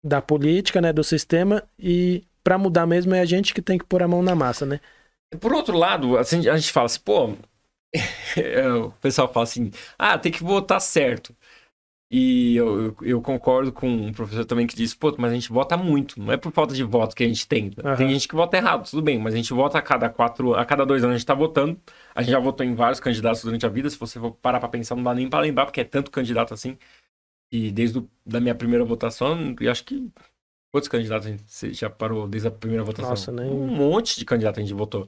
da política, né, do sistema, e para mudar mesmo é a gente que tem que pôr a mão na massa, né? Por outro lado, assim, a gente fala assim, o pessoal fala assim, tem que votar certo. E eu concordo com um professor também que disse, pô, mas a gente vota muito, não é por falta de voto que a gente tem. Aham. Tem gente que vota errado, tudo bem, mas a gente vota a cada 2 anos a gente tá votando. A gente já votou em vários candidatos durante a vida, se você for parar pra pensar, não dá nem pra lembrar, porque é tanto candidato assim. E desde da minha primeira votação, eu acho que... Quantos candidatos você já parou desde a primeira votação? Nossa, nem... Um monte de candidatos a gente votou.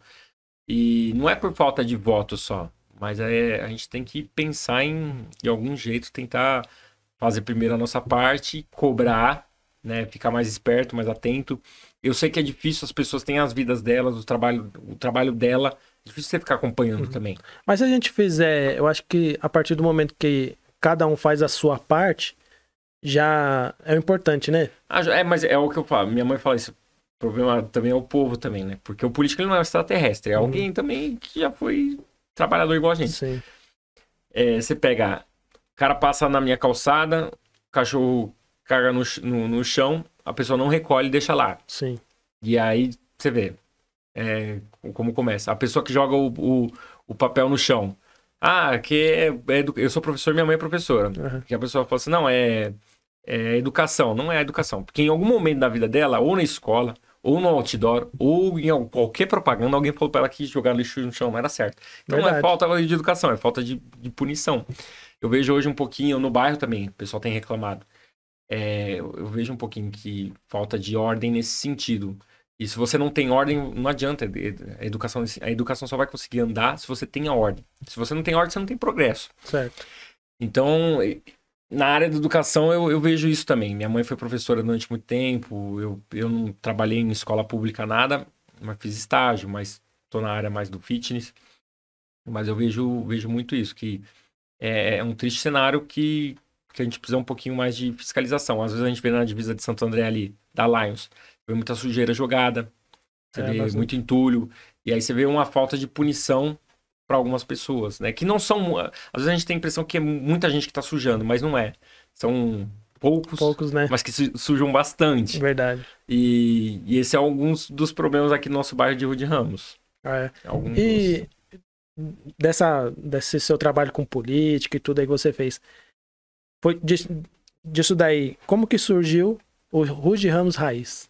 E não é por falta de voto só, mas a gente tem que pensar em algum jeito, tentar fazer primeiro a nossa parte, cobrar, né? Ficar mais esperto, mais atento. Eu sei que é difícil, as pessoas têm as vidas delas, o trabalho dela. É difícil você ficar acompanhando também. Mas se a gente fizer, eu acho que a partir do momento que cada um faz a sua parte, já é importante, né? Mas é o que eu falo. Minha mãe fala isso. O problema também é o povo também, né? Porque o político ele não é um extraterrestre. É alguém também que já foi trabalhador igual a gente. Sim. Você pega... O cara passa na minha calçada, o cachorro caga no chão, a pessoa não recolhe e deixa lá. Sim. E aí você vê como começa. A pessoa que joga o papel no chão. Eu sou professor, minha mãe é professora. Uhum. Que a pessoa fala assim, não, é educação. Não é educação. Porque em algum momento da vida dela, ou na escola, ou no outdoor, ou em qualquer propaganda, alguém falou pra ela que jogar lixo no chão não era certo. Então não é falta de educação, é falta de punição. Eu vejo hoje um pouquinho, no bairro também, o pessoal tem reclamado. Eu vejo um pouquinho que falta de ordem nesse sentido. E se você não tem ordem, não adianta. A educação só vai conseguir andar se você tem a ordem. Se você não tem ordem, você não tem progresso. Certo. Então, na área da educação, eu vejo isso também. Minha mãe foi professora durante muito tempo. Eu não trabalhei em escola pública nada, mas fiz estágio, mas estou na área mais do fitness. Mas eu vejo muito isso, que é um triste cenário que a gente precisa um pouquinho mais de fiscalização. Às vezes a gente vê na divisa de Santo André ali, da Lions, vê muita sujeira jogada, você vê bastante. muito entulho, e aí você vê uma falta de punição para algumas pessoas, né? Que não são... Às vezes a gente tem a impressão que é muita gente que tá sujando, mas não é. São poucos, né? Mas que sujam bastante. Verdade. E esse é alguns dos problemas aqui no nosso bairro de Rua de Ramos. Desse seu trabalho com política e tudo aí que você fez, foi disso daí, como que surgiu o Rua de Ramos Raiz?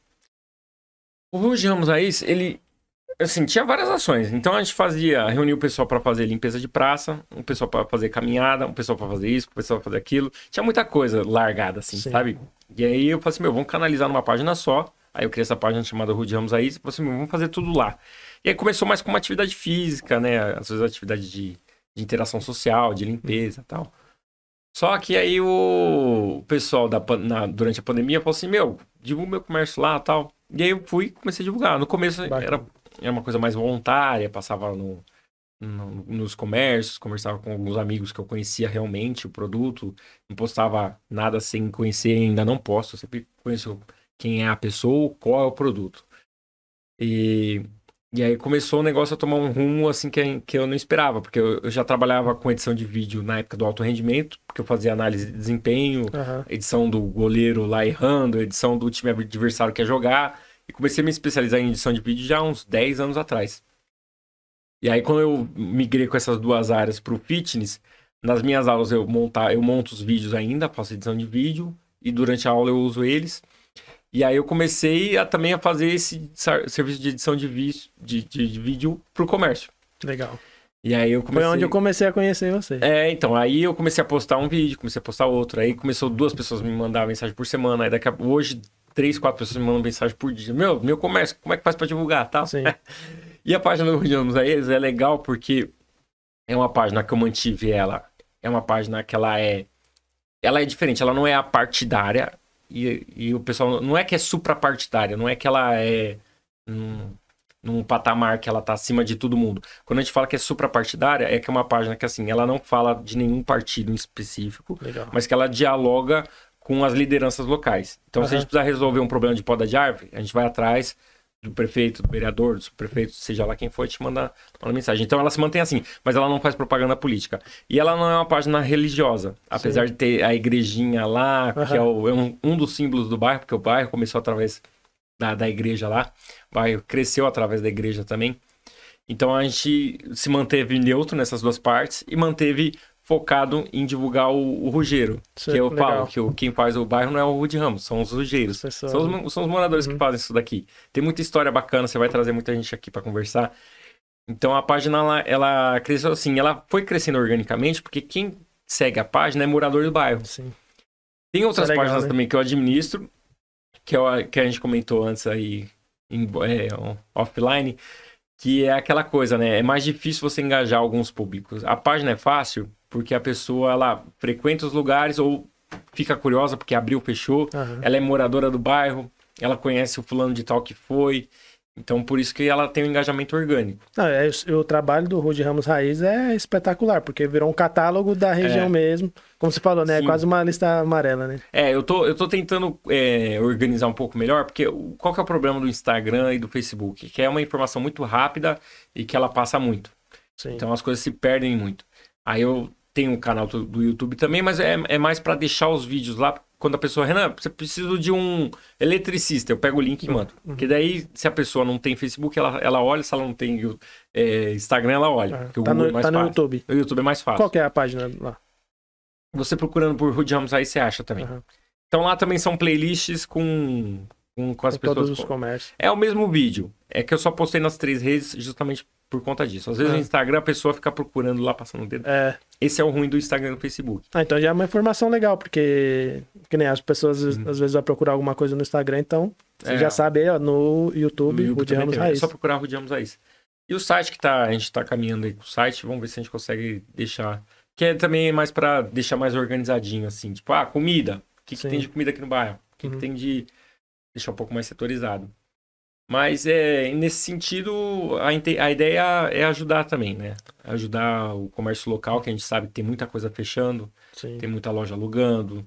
O Rua de Ramos Raiz, ele... Assim, tinha várias ações. Então a gente reunia o pessoal para fazer limpeza de praça, um pessoal para fazer caminhada, um pessoal para fazer isso, um pessoal para fazer aquilo. Tinha muita coisa largada, assim, sabe? E aí eu falei assim, vamos canalizar numa página só. Aí eu criei essa página chamada Rua de Ramos Raiz. Eu falei assim, vamos fazer tudo lá. E aí começou mais com uma atividade física, né? Às vezes atividade de interação social, de limpeza e tal. Só que aí o pessoal durante a pandemia falou assim, divulga meu comércio lá e tal. E aí eu fui e comecei a divulgar. No começo era uma coisa mais voluntária, passava nos comércios, conversava com alguns amigos que eu conhecia realmente o produto, não postava nada sem conhecer, ainda não posto, eu sempre conheço quem é a pessoa, qual é o produto. E aí começou o negócio a tomar um rumo assim que eu não esperava, porque eu já trabalhava com edição de vídeo na época do alto rendimento, porque eu fazia análise de desempenho, edição do goleiro lá errando, edição do time adversário que ia jogar, e comecei a me especializar em edição de vídeo já há uns 10 anos atrás. E aí quando eu migrei com essas duas áreas para o fitness, nas minhas aulas eu monto os vídeos ainda, faço edição de vídeo, e durante a aula eu uso eles. E aí eu comecei também a fazer esse serviço de edição de vídeo pro comércio. Legal. E aí eu comecei... Foi onde eu comecei a conhecer você. Então, aí eu comecei a postar um vídeo, comecei a postar outro. Aí começou 2 pessoas me mandar mensagem por semana. Aí hoje 3, 4 pessoas me mandam mensagem por dia. Meu comércio, como é que faz pra divulgar, tá? Sim. E a página do Rua de Ramos Raiz é legal porque é uma página que eu mantive ela. É uma página que ela é diferente, ela não é a partidária. E o pessoal, não é que é suprapartidária, não é que ela é num patamar que ela tá acima de todo mundo. Quando a gente fala que é suprapartidária, é que é uma página que, assim, ela não fala de nenhum partido em específico, mas que ela dialoga com as lideranças locais. Então, se a gente precisar resolver um problema de poda de árvore, a gente vai atrás do prefeito, do vereador, do subprefeito, seja lá quem for, te manda mensagem. Então ela se mantém assim, mas ela não faz propaganda política. E ela não é uma página religiosa, apesar de ter a igrejinha lá, que é um dos símbolos do bairro, porque o bairro começou através da igreja lá, o bairro cresceu através da igreja também. Então a gente se manteve neutro nessas duas partes e manteve focado em divulgar o Rugeiro. Sim, que eu legal. falo que quem faz o bairro não é o Rude Ramos, são os Rugeiros. São os moradores que fazem isso daqui. Tem muita história bacana, você vai trazer muita gente aqui para conversar. Então a página, ela cresceu assim, ela foi crescendo organicamente, porque quem segue a página é morador do bairro. Sim. Tem outras legal, páginas né? também que eu administro, que a gente comentou antes aí, offline, que é aquela coisa, né? É mais difícil você engajar alguns públicos. A página é fácil porque a pessoa, ela frequenta os lugares ou fica curiosa porque abriu, fechou. Aham. Ela é moradora do bairro, ela conhece o fulano de tal que foi. Então, por isso que ela tem um engajamento orgânico. Não, o trabalho do Rude Ramos Raiz é espetacular, porque virou um catálogo da região mesmo. Como você falou, né? É Sim. quase uma lista amarela, né? Eu tô tentando organizar um pouco melhor, porque qual que é o problema do Instagram e do Facebook? Que é uma informação muito rápida e que ela passa muito. Sim. Então as coisas se perdem muito. Aí eu tenho um canal do YouTube também, mas é mais para deixar os vídeos lá. Quando a pessoa, Renan, você precisa de um eletricista, eu pego o link e mando. Porque daí, se a pessoa não tem Facebook, ela olha, se ela não tem Instagram, ela olha. Porque o Google é mais Tá no fácil. YouTube. O YouTube é mais fácil. Qual que é a página lá? Você procurando por Rude Ramos aí, você acha também. Aham. Então lá também são playlists com as Com todos pessoas. os comércios. É o mesmo vídeo. É que eu só postei nas 3 redes justamente por conta disso. Às vezes no Instagram a pessoa fica procurando lá, passando o dedo. Esse é o ruim do Instagram e do Facebook. Então já é uma informação legal, porque que nem as pessoas às vezes vão procurar alguma coisa no Instagram, então você já sabe aí, ó, no YouTube, Rude Ramos Raiz. É só procurar Rude Ramos Raiz. E o site a gente tá caminhando aí com o site, vamos ver se a gente consegue deixar... Que é também mais pra deixar mais organizadinho, assim. Tipo, comida. O que tem de comida aqui no bairro? O que tem de... Deixar um pouco mais setorizado. Mas nesse sentido, a ideia é ajudar também, né? Ajudar o comércio local, que a gente sabe que tem muita coisa fechando, Sim. tem muita loja alugando,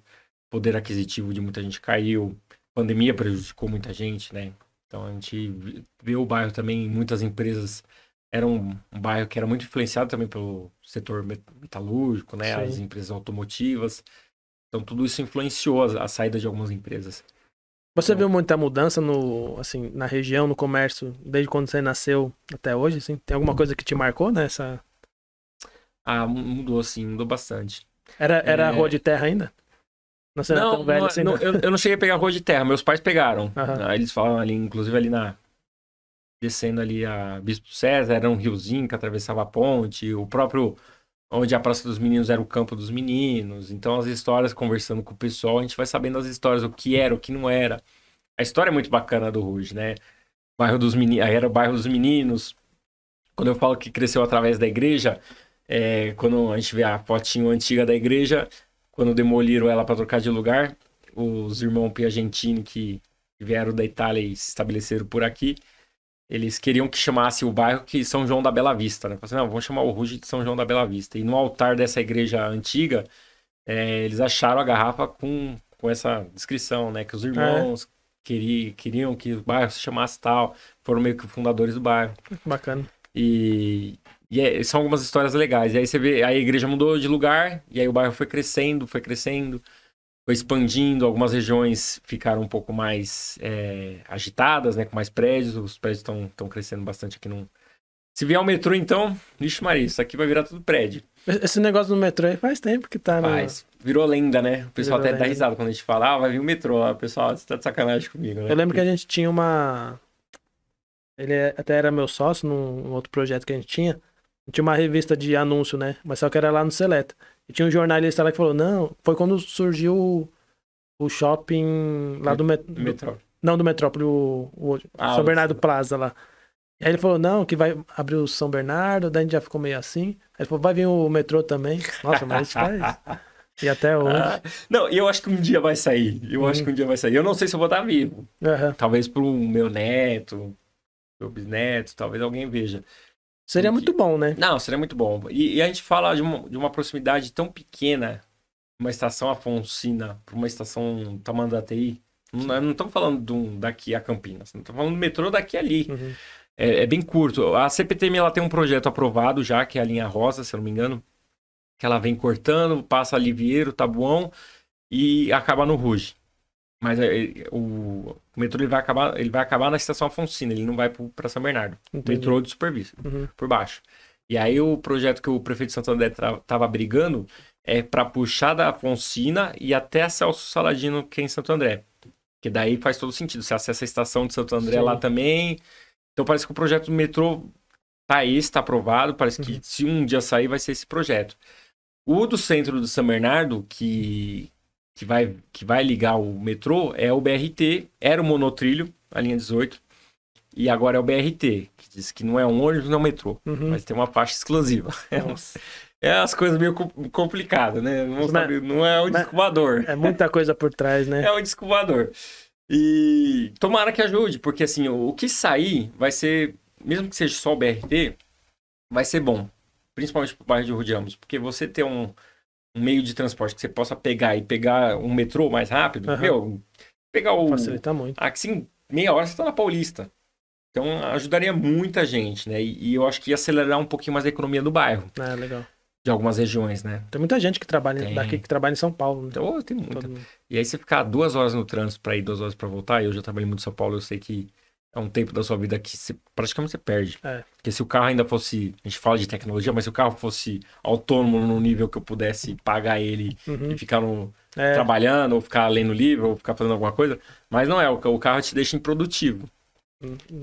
poder aquisitivo de muita gente caiu, pandemia prejudicou muita gente, né? Então a gente vê o bairro também, muitas empresas, era um bairro que era muito influenciado também pelo setor metalúrgico, né? Sim. As empresas automotivas. Então tudo isso influenciou a saída de algumas empresas. Você viu muita mudança na região, no comércio, desde quando você nasceu até hoje, assim? Tem alguma coisa que te marcou nessa? Mudou sim, mudou bastante. Era rua de terra ainda? Você não era tão velho assim, não? Eu não cheguei a pegar rua de terra, meus pais pegaram. Aham. Eles falam ali, inclusive ali descendo ali a Bispo César, era um riozinho que atravessava a ponte, o próprio, onde a Praça dos Meninos era o campo dos meninos. Então as histórias, conversando com o pessoal, a gente vai sabendo as histórias, o que era, o que não era. A história é muito bacana do Ruge, né? Bairro dos meninos, aí era o bairro dos meninos. Quando eu falo que cresceu através da igreja, quando a gente vê a fotinho antiga da igreja, quando demoliram ela para trocar de lugar, os irmãos Piagentini que vieram da Itália e se estabeleceram por aqui, eles queriam que chamasse o bairro que São João da Bela Vista, né? Falaram assim, não, vamos chamar o Ruge de São João da Bela Vista. E no altar dessa igreja antiga, eles acharam a garrafa com essa descrição, né? Que os irmãos queriam que o bairro se chamasse tal, foram meio que fundadores do bairro. Bacana. E são algumas histórias legais. E aí você vê, a igreja mudou de lugar, e aí o bairro foi crescendo, foi expandindo. Algumas regiões ficaram um pouco mais agitadas, né? Com mais prédios. Os prédios estão crescendo bastante aqui. Se vier o metrô, então, vixe Maria, isso aqui vai virar tudo prédio. Esse negócio do metrô aí faz tempo que tá Virou lenda, né? O pessoal Virou até dá lenda. risada quando a gente fala, vai vir o metrô. O pessoal, você tá de sacanagem comigo, né? Eu lembro que a gente tinha Ele até era meu sócio num outro projeto que a gente tinha. Tinha uma revista de anúncio, né? Mas só que era lá no Seleta. E tinha um jornalista lá que falou, não, foi quando surgiu o shopping lá do Metrô. Não, do Metrópole, o São Bernardo Plaza lá. E aí ele falou, não, que vai abrir o São Bernardo, daí a gente já ficou meio assim. Aí ele falou, vai vir o metrô também. Nossa, mas isso faz... E até hoje. Não, eu acho que um dia vai sair. Eu não sei se eu vou estar vivo. Uhum. Talvez pro meu neto, meu bisneto, talvez alguém veja. Seria muito bom, né? Não, seria muito bom. E a gente fala de uma proximidade tão pequena, uma estação Afonsina para uma estação Tamanduateí. Não estamos falando daqui a Campinas, não estamos falando do metrô daqui a ali. Uhum. É bem curto. A CPTM ela tem um projeto aprovado já, que é a linha rosa, se eu não me engano, que ela vem cortando, passa Liviero, Tabuão e acaba no Ruge. Mas o metrô ele vai acabar na estação Afonsina, ele não vai para São Bernardo. Entendi. Metrô de superfície, por baixo. E aí o projeto que o prefeito de Santo André tava brigando é para puxar da Afonsina e até Celso Saladino, que é em Santo André. Que daí faz todo sentido. Você acessa a estação de Santo André lá também. Então parece que o projeto do metrô está aprovado. Parece que se um dia sair, vai ser esse projeto. O do centro do São Bernardo, que vai ligar o metrô, é o BRT. Era o monotrilho, a linha 18. E agora é o BRT, que diz que não é um ônibus, não é um metrô. Mas tem uma faixa exclusiva. É as coisas meio complicadas, né? Não é o disco voador. É muita coisa por trás, né? É o disco voador. E tomara que ajude, porque assim, o que sair vai ser, mesmo que seja só o BRT, vai ser bom. Principalmente pro bairro de Rude Ramos. Porque você ter um meio de transporte que você possa pegar um metrô mais rápido, pegar o... Facilita muito. Assim, meia hora você tá na Paulista. Então ajudaria muita gente, né? E eu acho que ia acelerar um pouquinho mais a economia do bairro. Legal. De algumas regiões, né? Tem muita gente que trabalha daqui, que trabalha em São Paulo. Né? Então, tem muita. E aí você ficar 2 horas no trânsito pra ir, 2 horas pra voltar, eu já trabalhei muito em São Paulo, eu sei que é um tempo da sua vida que praticamente você perde. Porque se o carro ainda fosse, a gente fala de tecnologia, mas se o carro fosse autônomo no nível que eu pudesse pagar ele e ficar trabalhando, ou ficar lendo livro, ou ficar fazendo alguma coisa, mas não é, o carro te deixa improdutivo.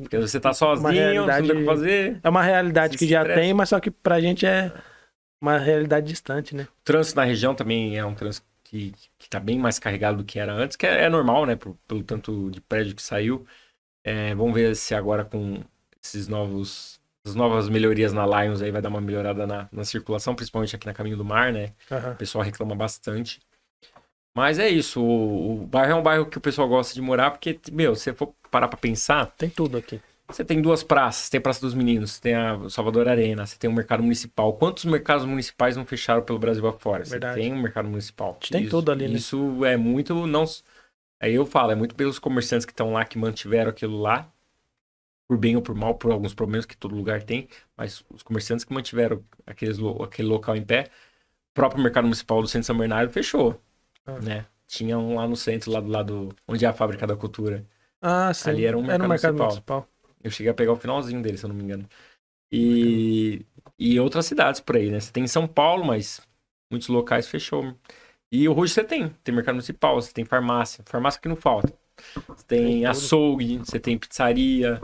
Porque você tá sozinho, não tem o que fazer. É uma realidade que já tem, mas só que pra gente é uma realidade distante, né? O trânsito na região também é um trânsito que tá bem mais carregado do que era antes, que é normal, né? Pelo tanto de prédio que saiu. Vamos ver se agora com as novas melhorias na Lions aí vai dar uma melhorada na circulação, principalmente aqui na Caminho do Mar, né? O pessoal reclama bastante. Mas é isso, o bairro é um bairro que o pessoal gosta de morar, porque, se você for parar pra pensar... Tem tudo aqui. Você tem 2 praças, tem a Praça dos Meninos, tem a Salvador Arena, você tem o mercado municipal. Quantos mercados municipais não fecharam pelo Brasil afora? Verdade. Você tem um mercado municipal. Tem tudo ali, né? Isso é muito... não. Aí eu falo, é muito pelos comerciantes que estão lá, que mantiveram aquilo lá, por bem ou por mal, por alguns problemas que todo lugar tem, mas os comerciantes que mantiveram aquele local em pé, o próprio mercado municipal do Centro de São Bernardo fechou. Né? Tinha um lá no centro, lá do lado onde é a Fábrica da Cultura. Sim. Ali era um mercado municipal. Eu cheguei a pegar o finalzinho dele, se eu não me engano. E outras cidades por aí, né? Você tem em São Paulo, mas muitos locais fechou. E o Rude você tem mercado municipal, você tem farmácia que não falta. Você tem açougue, você tem pizzaria.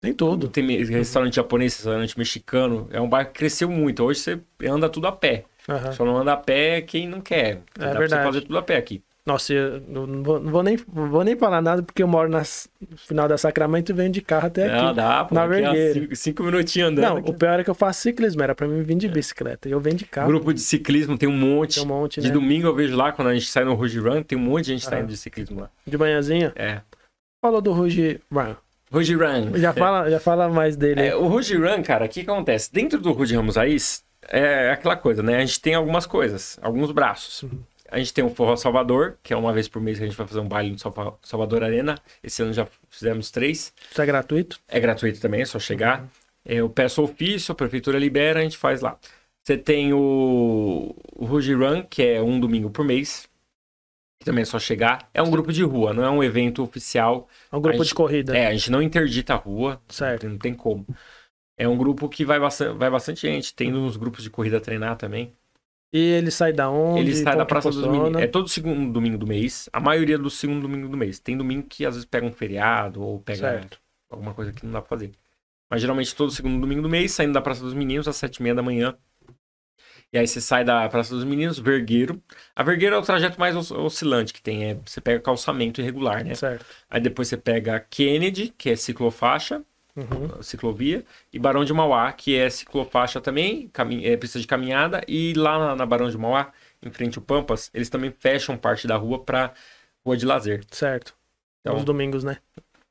Tem tudo. Tem restaurante japonês, restaurante mexicano. É um bairro que cresceu muito. Hoje você anda tudo a pé. Só não anda a pé quem não quer. Dá verdade. pra você fazer tudo a pé aqui. Nossa, eu não vou nem falar nada, porque eu moro no final da Sacramento e venho de carro até aqui. Não, dá, pô. Na Vergueira. 5 minutinhos andando. Não, o pior é que eu faço ciclismo, era pra mim vir de bicicleta. E eu venho de carro. Grupo de ciclismo tem um monte. De né? domingo eu vejo lá, quando a gente sai no Ruge Run, tem um monte de gente saindo de ciclismo lá. De manhãzinha? Falou do Ruge Run. Ruge Run. Já fala mais dele. O Ruge Run, cara, o que acontece? Dentro do Rude Ramos Raiz, é aquela coisa, né? A gente tem algumas coisas, alguns braços. A gente tem o Forró Salvador, que é uma vez por mês que a gente vai fazer um baile no Salvador Arena. Esse ano já fizemos 3. Isso é gratuito? É gratuito também, é só chegar. Eu peço ofício, a prefeitura libera, a gente faz lá. Você tem o Ruge Run, que é um domingo por mês. Que também é só chegar. É um grupo de rua, não é um evento oficial. É um grupo de corrida. A gente não interdita a rua. Certo. Não tem como. É um grupo que vai bastante gente. Tem uns grupos de corrida a treinar também. E ele sai da onde? Ele sai da Praça dos Meninos. É todo segundo domingo do mês. A maioria do segundo domingo do mês. Tem domingo que às vezes pega um feriado ou pega alguma coisa que não dá pra fazer. Mas geralmente todo segundo domingo do mês, saindo da Praça dos Meninos às 7h30 da manhã. E aí você sai da Praça dos Meninos, Vergueiro. A Vergueiro é o trajeto mais oscilante que tem. Você pega calçamento irregular, né? Certo. Aí depois você pega Kennedy, que é ciclofaixa. Ciclovia, e Barão de Mauá, que é ciclofaixa também, pista de caminhada, e lá na Barão de Mauá, em frente ao Pampas, eles também fecham parte da rua para rua de lazer. Certo. Então, os domingos, né?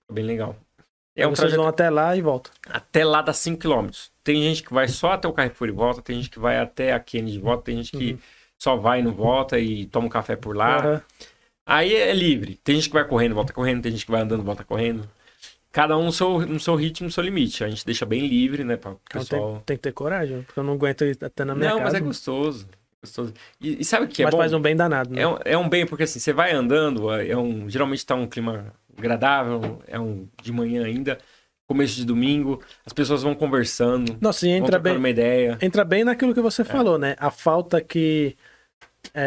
É bem legal. Vocês vão até lá e volta. Até lá dá 5 km. Tem gente que vai só até o Carrefour e volta, tem gente que vai até a Kennedy e volta, tem gente que só vai e não volta e toma um café por lá. Aí é livre. Tem gente que vai correndo, volta correndo, tem gente que vai andando, volta correndo. Cada um no seu ritmo, no seu limite. A gente deixa bem livre, né, para pessoal... Tem que ter coragem, porque eu não aguento ir até na minha casa. Não, mas é gostoso. E sabe o que é bom? Mas faz um bem danado, né? É um bem, porque assim, você vai andando, geralmente tá um clima agradável, de manhã ainda. começo de domingo, as pessoas vão conversando, Nossa, e vão entra trocando uma ideia. entra bem naquilo que você falou, né? A falta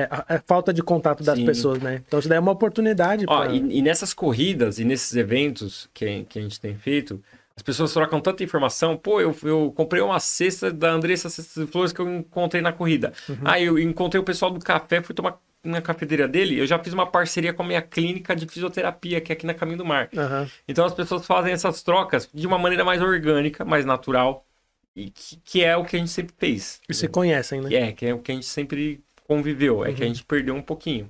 a falta de contato das Sim. pessoas, né? Então isso daí é uma oportunidade. Ó, e nessas corridas e nesses eventos que a gente tem feito, as pessoas trocam tanta informação. Pô, eu comprei uma cesta da Andressa Cestas de Flores que eu encontrei na corrida. Ah, eu encontrei o pessoal do café, fui tomar na cafeteria dele. Eu já fiz uma parceria com a minha clínica de fisioterapia, que é aqui na Caminho do Mar. Uhum. Então as pessoas fazem essas trocas de uma maneira mais orgânica, mais natural, e que é o que a gente sempre fez. E se conhecem, né? Que é o que a gente sempre conviveu. É que a gente perdeu um pouquinho.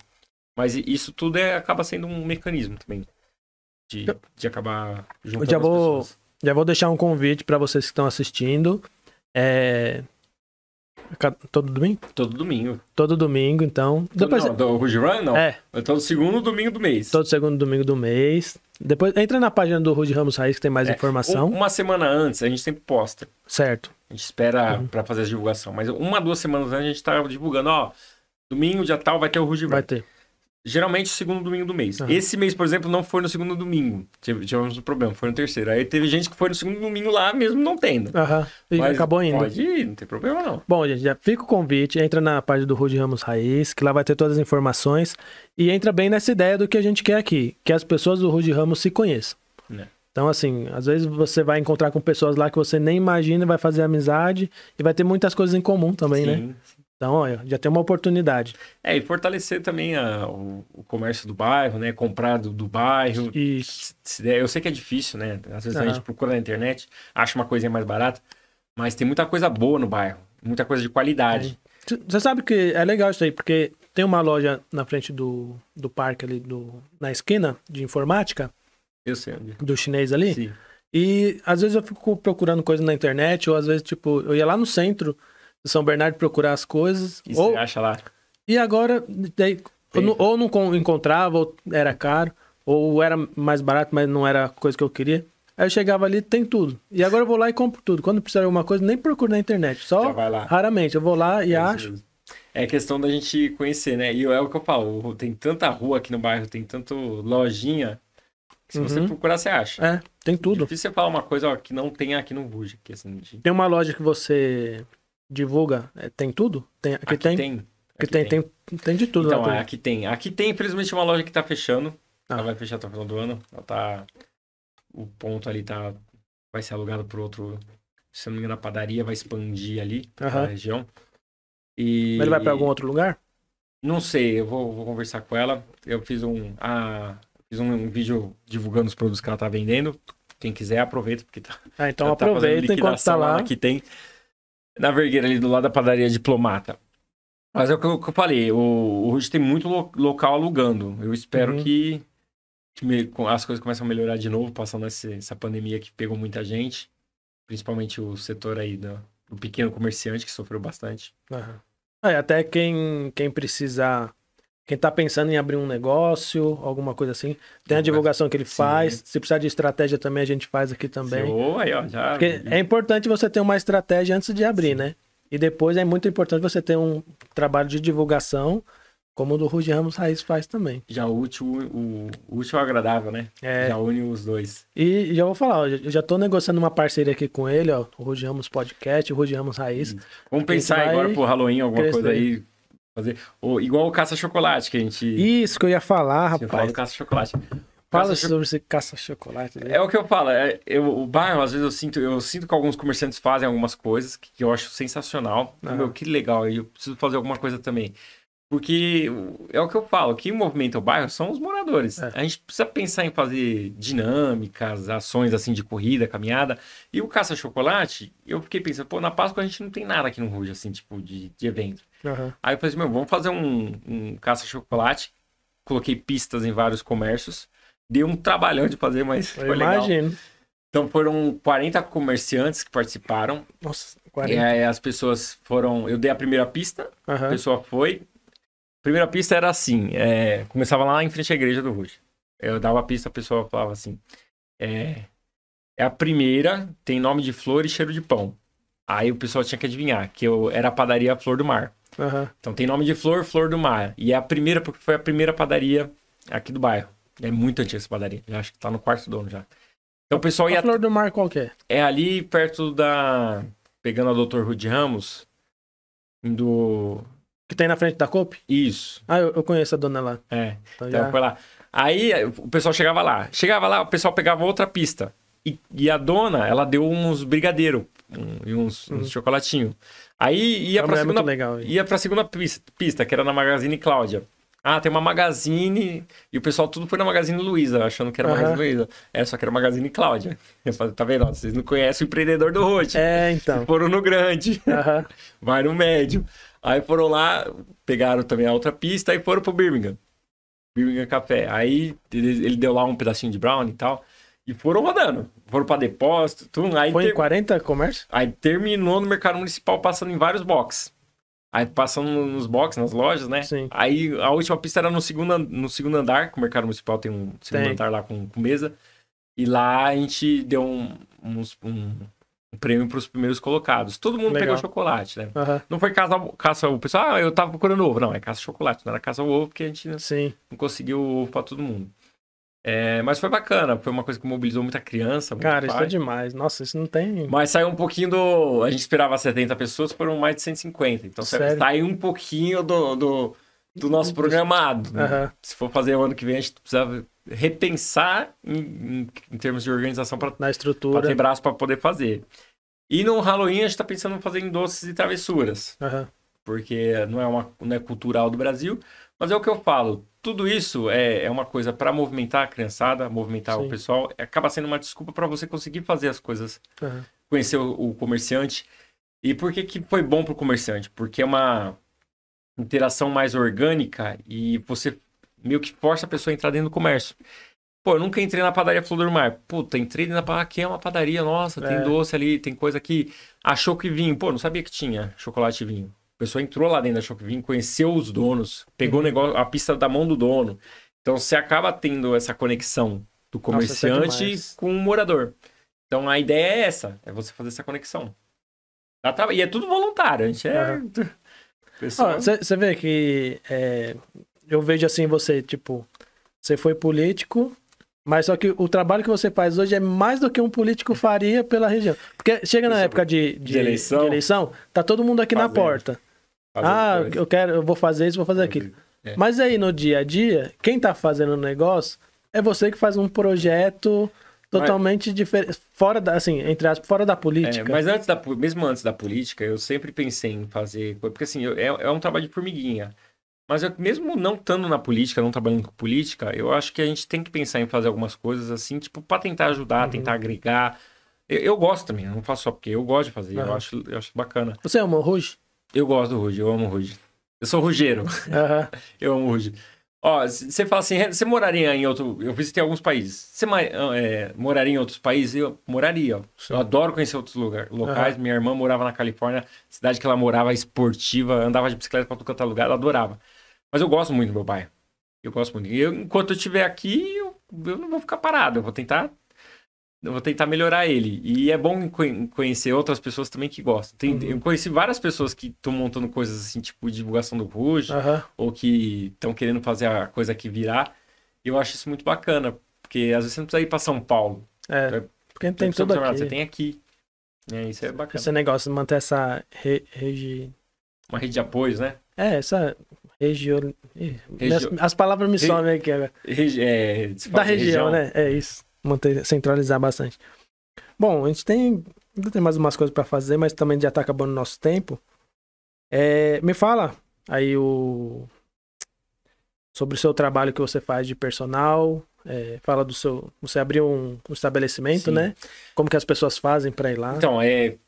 Mas isso tudo acaba sendo um mecanismo também. De acabar juntando as pessoas. Já vou deixar um convite para vocês que estão assistindo. Todo domingo? Todo domingo. Todo domingo, então. Depois... Não, do Rude Run, não. É. Todo segundo domingo do mês. Todo segundo domingo do mês. Depois entra na página do Rude Ramos Raiz que tem mais informação. Uma semana antes, a gente sempre posta. Certo. A gente espera para fazer a divulgação. Mas 2 semanas antes, a gente tá divulgando, ó. Domingo, dia tal, vai ter o Rude Run. Vai ter. Geralmente, segundo domingo do mês. Esse mês, por exemplo, não foi no segundo domingo. Tivemos um problema, foi no terceiro. Aí teve gente que foi no segundo domingo lá, mesmo não tendo. E mas acabou indo. Pode ir, não tem problema não. Bom, gente, já fica o convite. Entra na página do Rude Ramos Raiz, que lá vai ter todas as informações. E entra bem nessa ideia do que a gente quer aqui. Que as pessoas do Rude Ramos se conheçam. Então, assim, às vezes você vai encontrar com pessoas lá que você nem imagina, vai fazer amizade. E vai ter muitas coisas em comum também, né? Então, olha, já tem uma oportunidade. E fortalecer também o comércio do bairro, né? Comprar do bairro. Isso. Eu sei que é difícil, né? Às vezes a gente procura na internet, acha uma coisinha mais barata, mas tem muita coisa boa no bairro, muita coisa de qualidade. Você sabe que é legal isso aí, porque tem uma loja na frente do parque ali, na esquina de informática. Eu sei onde. Do chinês ali. Sim. E às vezes eu fico procurando coisa na internet, ou às vezes, tipo, eu ia lá no centro São Bernardo procurar as coisas. E você acha lá? E agora, daí, ou não encontrava, ou era caro, ou era mais barato, mas não era a coisa que eu queria. Aí eu chegava ali, tem tudo. E agora eu vou lá e compro tudo. Quando precisar de alguma coisa, nem procuro na internet. Só raramente. Eu vou lá e acho. É questão da gente conhecer, né? E é o que eu falo. Tem tanta rua aqui no bairro, tem tanto lojinha, que se você procurar, você acha. Tem tudo. É difícil você falar uma coisa que não tem aqui no Rude. Assim, Tem uma loja que você divulga, tem tudo? Aqui tem de tudo. Então, aqui tem. Aqui tem, infelizmente, uma loja que tá fechando. Ela vai fechar até o final do ano. Ela tá... O ponto ali vai ser alugado por outro... Se não me engano, a padaria vai expandir ali na região. Mas ele vai pra algum outro lugar? Não sei, eu vou conversar com ela. Eu fiz um vídeo divulgando os produtos que ela tá vendendo. Quem quiser, aproveita, porque então aproveita enquanto tá lá. Aqui tem... Na vergueira ali do lado da padaria Diplomata. Mas é o que eu falei, o Rude tem muito local alugando. Eu espero que as coisas comecem a melhorar de novo, passando essa pandemia que pegou muita gente. Principalmente o setor aí do pequeno comerciante, que sofreu bastante. Até quem precisar... Quem tá pensando em abrir um negócio, alguma coisa assim, tem a divulgação que ele faz. Se precisar de estratégia também, a gente faz aqui também. Porque é importante você ter uma estratégia antes de abrir, né? E depois é muito importante você ter um trabalho de divulgação, como o do Rude Ramos Raiz faz também. Já o útil ao agradável, né? Já une os dois. E já vou falar, eu já tô negociando uma parceria aqui com ele, ó, o Rude Ramos Podcast, o Rude Ramos Raiz. Vamos pensar agora pro Halloween, alguma coisa aí. Fazer. Igual o caça-chocolate que a gente... Isso que eu ia falar, rapaz. Fala do caça-chocolate. Fala sobre esse caça-chocolate. É o que eu falo. O bairro, às vezes, eu sinto que alguns comerciantes fazem algumas coisas que eu acho sensacional. Meu, que legal. Eu preciso fazer alguma coisa também. Porque é o que eu falo. Quem movimenta o bairro são os moradores. A gente precisa pensar em fazer dinâmicas, ações assim de corrida, caminhada. E o caça-chocolate, eu fiquei pensando, na Páscoa a gente não tem nada aqui no Rude, assim, tipo, de evento. Aí eu falei assim, vamos fazer um caça-chocolate. Coloquei pistas em vários comércios. Deu um trabalhão de fazer, mas foi legal. Imagino. Então foram 40 comerciantes que participaram. Nossa, 40. E aí as pessoas foram... Eu dei a primeira pista, a pessoa foi. A primeira pista era assim, começava lá em frente à igreja do Rude. Eu dava a pista, a pessoa falava assim, é a primeira, tem nome de flor e cheiro de pão. Aí o pessoal tinha que adivinhar, que era a padaria Flor do Mar. Então tem nome de flor, Flor do Mar. E é a primeira, porque foi a primeira padaria aqui do bairro. É muito antiga essa padaria, já acho que tá no 4º dono já. Então o pessoal ia... A Flor do Mar qual que é? É ali perto da... Pegando a Dr. Rude Ramos, indo... Que tem na frente da Coop? Isso. Ah, eu conheço a dona lá. É, então já... foi lá. Aí o pessoal chegava lá. Chegava lá, o pessoal pegava outra pista. E a dona, ela deu uns brigadeiros e uns chocolatinhos. Aí ia pra segunda, ia pra segunda pista, que era na Magazine Cláudia. Ah, tem uma Magazine... E o pessoal tudo foi na Magazine Luiza, achando que era Magazine Luiza. Só que era Magazine Cláudia. Eu falei, tá vendo? Vocês não conhecem o empreendedor do Rote. Então. Foram no grande. Vai no médio. Aí foram lá, pegaram também a outra pista e foram pro Birmingham. Birmingham Café. Aí ele deu lá um pedacinho de brownie e tal. E foram rodando. Foram pra depósito, tudo. Aí foi em 40 comércios? Aí terminou no mercado municipal, passando em vários boxes. Aí passando nos boxes, nas lojas, né? Sim. Aí a última pista era no segundo andar, que o mercado municipal tem um segundo andar lá com mesa. E lá a gente deu um prêmio para os primeiros colocados. Todo mundo pegou chocolate, né? Não foi caça o pessoal, eu tava procurando ovo. Não, é caça chocolate, não era caça o ovo, porque a gente não conseguiu o ovo para todo mundo. Mas foi bacana, foi uma coisa que mobilizou muita criança. Cara, isso é demais. Nossa, isso não tem... Mas saiu um pouquinho do... A gente esperava 70 pessoas, foram mais de 150. Então saiu um pouquinho do nosso programado. Né? Se for fazer o ano que vem, a gente precisava repensar em termos de organização na estrutura, para ter braço para poder fazer. E no Halloween a gente está pensando em fazer em doces e travessuras. Porque não é cultural do Brasil. Mas é o que eu falo, tudo isso é uma coisa para movimentar a criançada, movimentar o pessoal. Acaba sendo uma desculpa para você conseguir fazer as coisas, conhecer o comerciante. E por que foi bom para o comerciante? Porque é uma interação mais orgânica e você meio que força a pessoa a entrar dentro do comércio. Pô, eu nunca entrei na padaria Flor do Mar. Puta, entrei na padaria, aqui é uma padaria, nossa, tem doce ali, tem coisa aqui. Achou que vinho, pô, não sabia que tinha chocolate e vinho. A pessoa entrou lá dentro da Choco Vinho, conheceu os donos, pegou o negócio, a pista da mão do dono. Então, você acaba tendo essa conexão do comerciante com o morador. Então, a ideia é essa, é você fazer essa conexão. E é tudo voluntário, a gente Você vê que eu vejo assim você, tipo, você foi político, mas só que o trabalho que você faz hoje é mais do que um político faria pela região. Porque chega na época de eleição, tá todo mundo aqui na porta. Eu vou fazer isso, vou fazer aquilo. Mas aí no dia a dia, quem tá fazendo o negócio é você que faz um projeto totalmente diferente, fora da, assim, entre aspas, fora da política. Mas mesmo antes da política, eu sempre pensei em fazer, porque assim, é um trabalho de formiguinha. Mas mesmo não estando na política, não trabalhando com política, eu acho que a gente tem que pensar em fazer algumas coisas assim, tipo, para tentar ajudar, tentar agregar. Eu gosto também, não faço só porque eu gosto de fazer, eu acho bacana. Você ama o Ruge? Eu gosto do Ruge, eu amo o Ruge. Eu sou rugeiro. Eu amo o Ruge. Ó, você fala assim, você moraria em outro... Eu visitei alguns países. Você moraria em outros países? Eu moraria, ó. Eu adoro conhecer outros locais. Minha irmã morava na Califórnia, cidade que ela morava esportiva, andava de bicicleta para todo quanto é lugar, ela adorava. Mas eu gosto muito do meu pai. Eu gosto muito. E enquanto eu estiver aqui, eu não vou ficar parado. Eu vou tentar melhorar ele. E é bom conhecer outras pessoas também que gostam. Eu conheci várias pessoas que estão montando coisas assim, tipo divulgação do Ruge, ou que estão querendo fazer a coisa aqui virar. E eu acho isso muito bacana, porque às vezes você não precisa ir para São Paulo. Porque tem tudo aqui. Você tem aqui. Isso é bacana. Esse negócio de manter essa uma rede de apoios, né? Essa região... As palavras me somem aqui agora. Da região, né? É isso. Centralizar bastante. Bom, a gente ainda tem mais umas coisas para fazer, mas também já tá acabando o nosso tempo. Me fala aí sobre o seu trabalho que você faz de personal. Fala do seu... Você abriu um estabelecimento, né? Como que as pessoas fazem para ir lá? Então,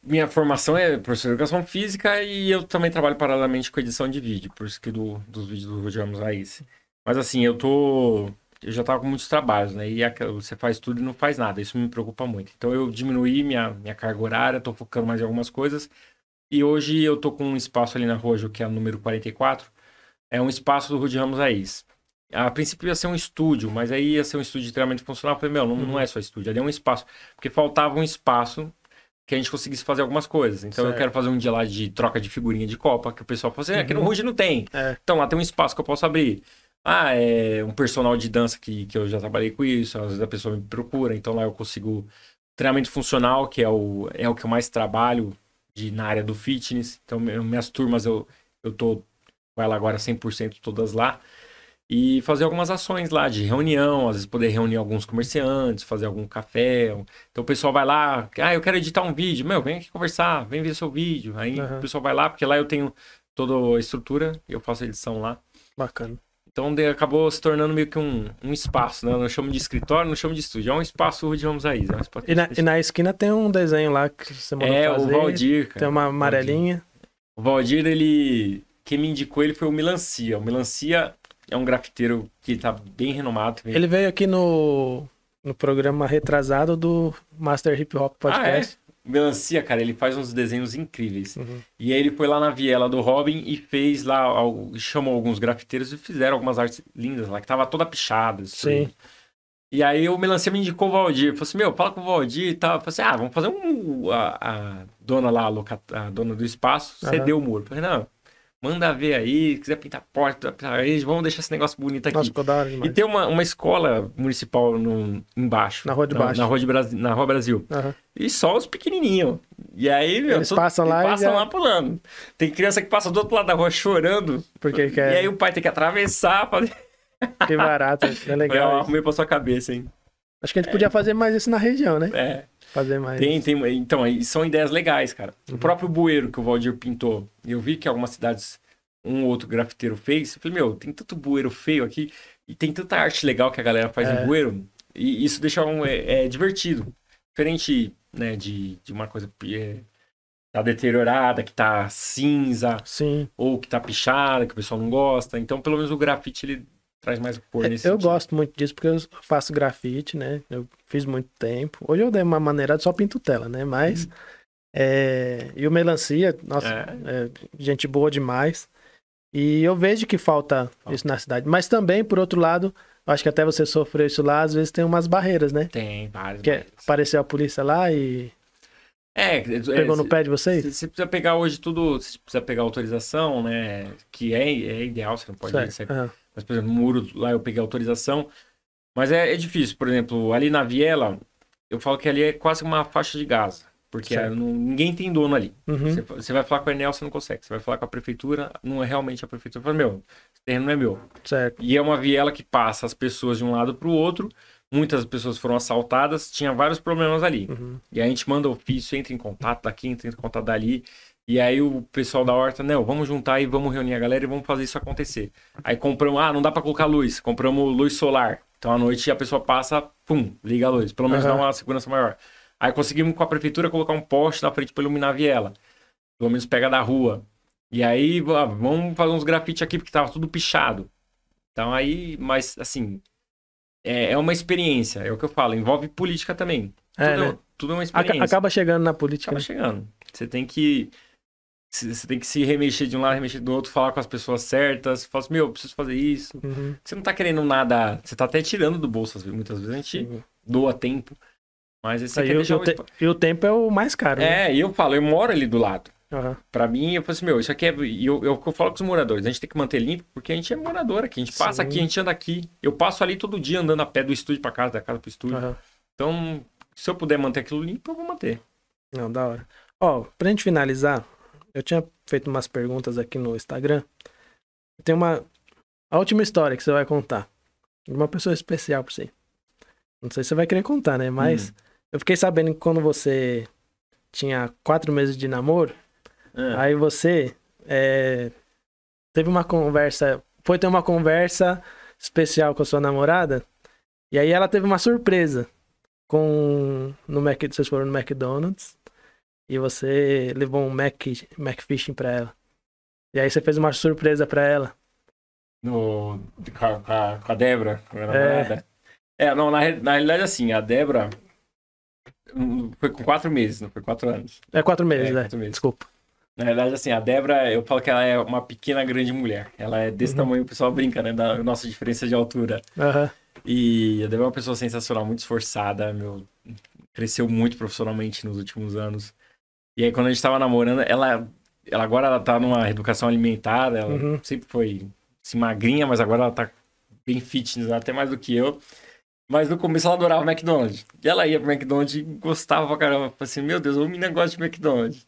minha formação é professor de educação física e eu também trabalho paralelamente com edição de vídeo, por isso que dos vídeos do Rude Ramos Raiz. Mas assim, eu já tava com muitos trabalhos, né? E você faz tudo e não faz nada. Isso me preocupa muito. Então eu diminuí minha carga horária, tô focando mais em algumas coisas. E hoje eu tô com um espaço ali na Rua que é o número 44. É um espaço do Rude Ramos Raiz. A princípio ia ser um estúdio, mas aí ia ser um estúdio de treinamento funcional. Eu falei, não é só estúdio, ali é um espaço. Porque faltava um espaço que a gente conseguisse fazer algumas coisas. Então eu quero fazer um dia lá de troca de figurinha de Copa, que o pessoal fala assim, aqui no Rude não tem. Então lá tem um espaço que eu posso abrir. é um personal de dança que eu já trabalhei com isso, às vezes a pessoa me procura, então lá eu consigo treinamento funcional, que é o que eu mais trabalho na área do fitness. Então, minhas turmas eu tô com ela agora 100% todas lá. E fazer algumas ações lá de reunião, às vezes poder reunir alguns comerciantes, fazer algum café. Então o pessoal vai lá, eu quero editar um vídeo. Vem aqui conversar, vem ver seu vídeo. Aí o pessoal vai lá, porque lá eu tenho toda a estrutura e eu faço a edição lá. Bacana. Então acabou se tornando meio que um espaço, né? Eu não chamo de escritório, não chamo de estúdio. É um espaço Rude Ramos Raiz. E na esquina tem um desenho lá que você mandou fazer. O Valdir, cara. Tem uma amarelinha. O Valdir, quem me indicou ele foi o Melancia. O Melancia é um grafiteiro que tá bem renomado. Ele veio aqui no programa retrasado do Master Hip Hop Podcast. O Melancia, cara, ele faz uns desenhos incríveis. E aí ele foi lá na viela do Robin e fez lá, chamou alguns grafiteiros e fizeram algumas artes lindas lá, que tava toda pichada. Sim. E aí o Melancia me indicou o Valdir. Falei assim, fala com o Valdir e tal. Eu falei assim, vamos fazer a dona lá, a dona do espaço, cedeu o muro. Eu falei, não, manda ver aí, quiser pintar porta, vamos deixar esse negócio bonito aqui. Nossa, ficou da hora demais. E tem uma escola municipal embaixo. Na Rua de Baixo. Na Rua Brasil. E só os pequenininhos. E aí, eles passam lá pulando. Tem criança que passa do outro lado da rua chorando. Porque quer. E aí o pai tem que atravessar. Que barato, é legal. Eu arrumei pra sua cabeça, hein? Acho que a gente podia fazer mais isso na região, né? Fazer mais. Então, são ideias legais, cara. O próprio bueiro que o Valdir pintou, eu vi que algumas cidades, um ou outro grafiteiro fez. Eu falei, tem tanto bueiro feio aqui e tem tanta arte legal que a galera faz em bueiro. E isso deixa divertido. Diferente, né, de uma coisa tá deteriorada, que tá cinza. Sim. Ou que tá pichada, que o pessoal não gosta. Então, pelo menos o grafite, ele traz mais cor nesse sentido. Eu gosto muito disso porque eu faço grafite, né? Eu fiz muito tempo. Hoje eu dei uma maneirada, só pinto tela, né? Mas... E o Melancia, nossa, gente boa demais. E eu vejo que falta isso na cidade. Mas também, por outro lado, acho que até você sofreu isso lá, às vezes tem umas barreiras, né? Tem várias barreiras. Apareceu a polícia lá e... Pegou no pé de vocês? Você precisa pegar hoje tudo, você precisa pegar autorização, né? Que é ideal, você não pode... Mas, por exemplo, no muro lá eu peguei autorização. Mas é difícil, por exemplo, ali na viela, eu falo que ali é quase uma faixa de gás. Porque ninguém tem dono ali. Você vai falar com a Enel, você não consegue. Você vai falar com a prefeitura, não é realmente a prefeitura. Fala, esse terreno não é meu. Certo. E é uma viela que passa as pessoas de um lado para o outro. Muitas pessoas foram assaltadas, tinha vários problemas ali. E aí a gente manda ofício, entra em contato daqui, entra em contato dali. E aí o pessoal da horta, vamos juntar e vamos reunir a galera e vamos fazer isso acontecer. Aí compramos, não dá para colocar luz, compramos luz solar. Então à noite a pessoa passa, pum, liga a luz. Pelo menos dá uma segurança maior. Aí conseguimos com a prefeitura colocar um poste na frente para iluminar a viela. Pelo menos pega da rua. E aí, vamos fazer uns grafites aqui, porque tava tudo pichado. Então aí, mas assim, é uma experiência, é o que eu falo, envolve política também. Tudo é uma experiência. Acaba chegando na política. Acaba chegando. Você tem que se remexer de um lado, remexer do outro, falar com as pessoas certas, falar assim, eu preciso fazer isso. Você não tá querendo nada, você tá até tirando do bolso, muitas vezes a gente doa tempo. Mas esse aqui e o tempo é o mais caro. Né? E eu falo, eu moro ali do lado. Pra mim, eu falo assim, isso aqui é... E eu falo com os moradores, a gente tem que manter limpo, porque a gente é morador aqui, a gente passa aqui, a gente anda aqui. Eu passo ali todo dia andando a pé do estúdio pra casa, da casa pro estúdio. Então, se eu puder manter aquilo limpo, eu vou manter. Não, da hora. Pra gente finalizar, eu tinha feito umas perguntas aqui no Instagram. Tem a última história que você vai contar. De uma pessoa especial pra você. Não sei se você vai querer contar, né? Mas... Eu fiquei sabendo que quando você tinha 4 meses de namoro, aí você teve uma conversa, foi ter uma conversa especial com a sua namorada, e aí ela teve uma surpresa vocês foram no McDonald's, e você levou um McFishing pra ela. E aí você fez uma surpresa pra ela. Com a Débora, com a namorada. Não, na realidade assim, a Débora... Foi com 4 meses, não foi 4 anos. 4 meses, 4 meses. Desculpa. Na verdade, assim, a Débora, eu falo que ela é uma pequena grande mulher. Ela é desse tamanho, o pessoal brinca, né? Da nossa diferença de altura. E a Débora é uma pessoa sensacional, muito esforçada, cresceu muito profissionalmente nos últimos anos. E aí, quando a gente tava namorando, ela agora ela tá numa educação alimentar, ela sempre foi assim, magrinha, mas agora ela tá bem fitness, até mais do que eu. Mas no começo ela adorava o McDonald's. E ela ia pro McDonald's e gostava pra caramba. Falei assim, meu Deus, o menino gosta de McDonald's.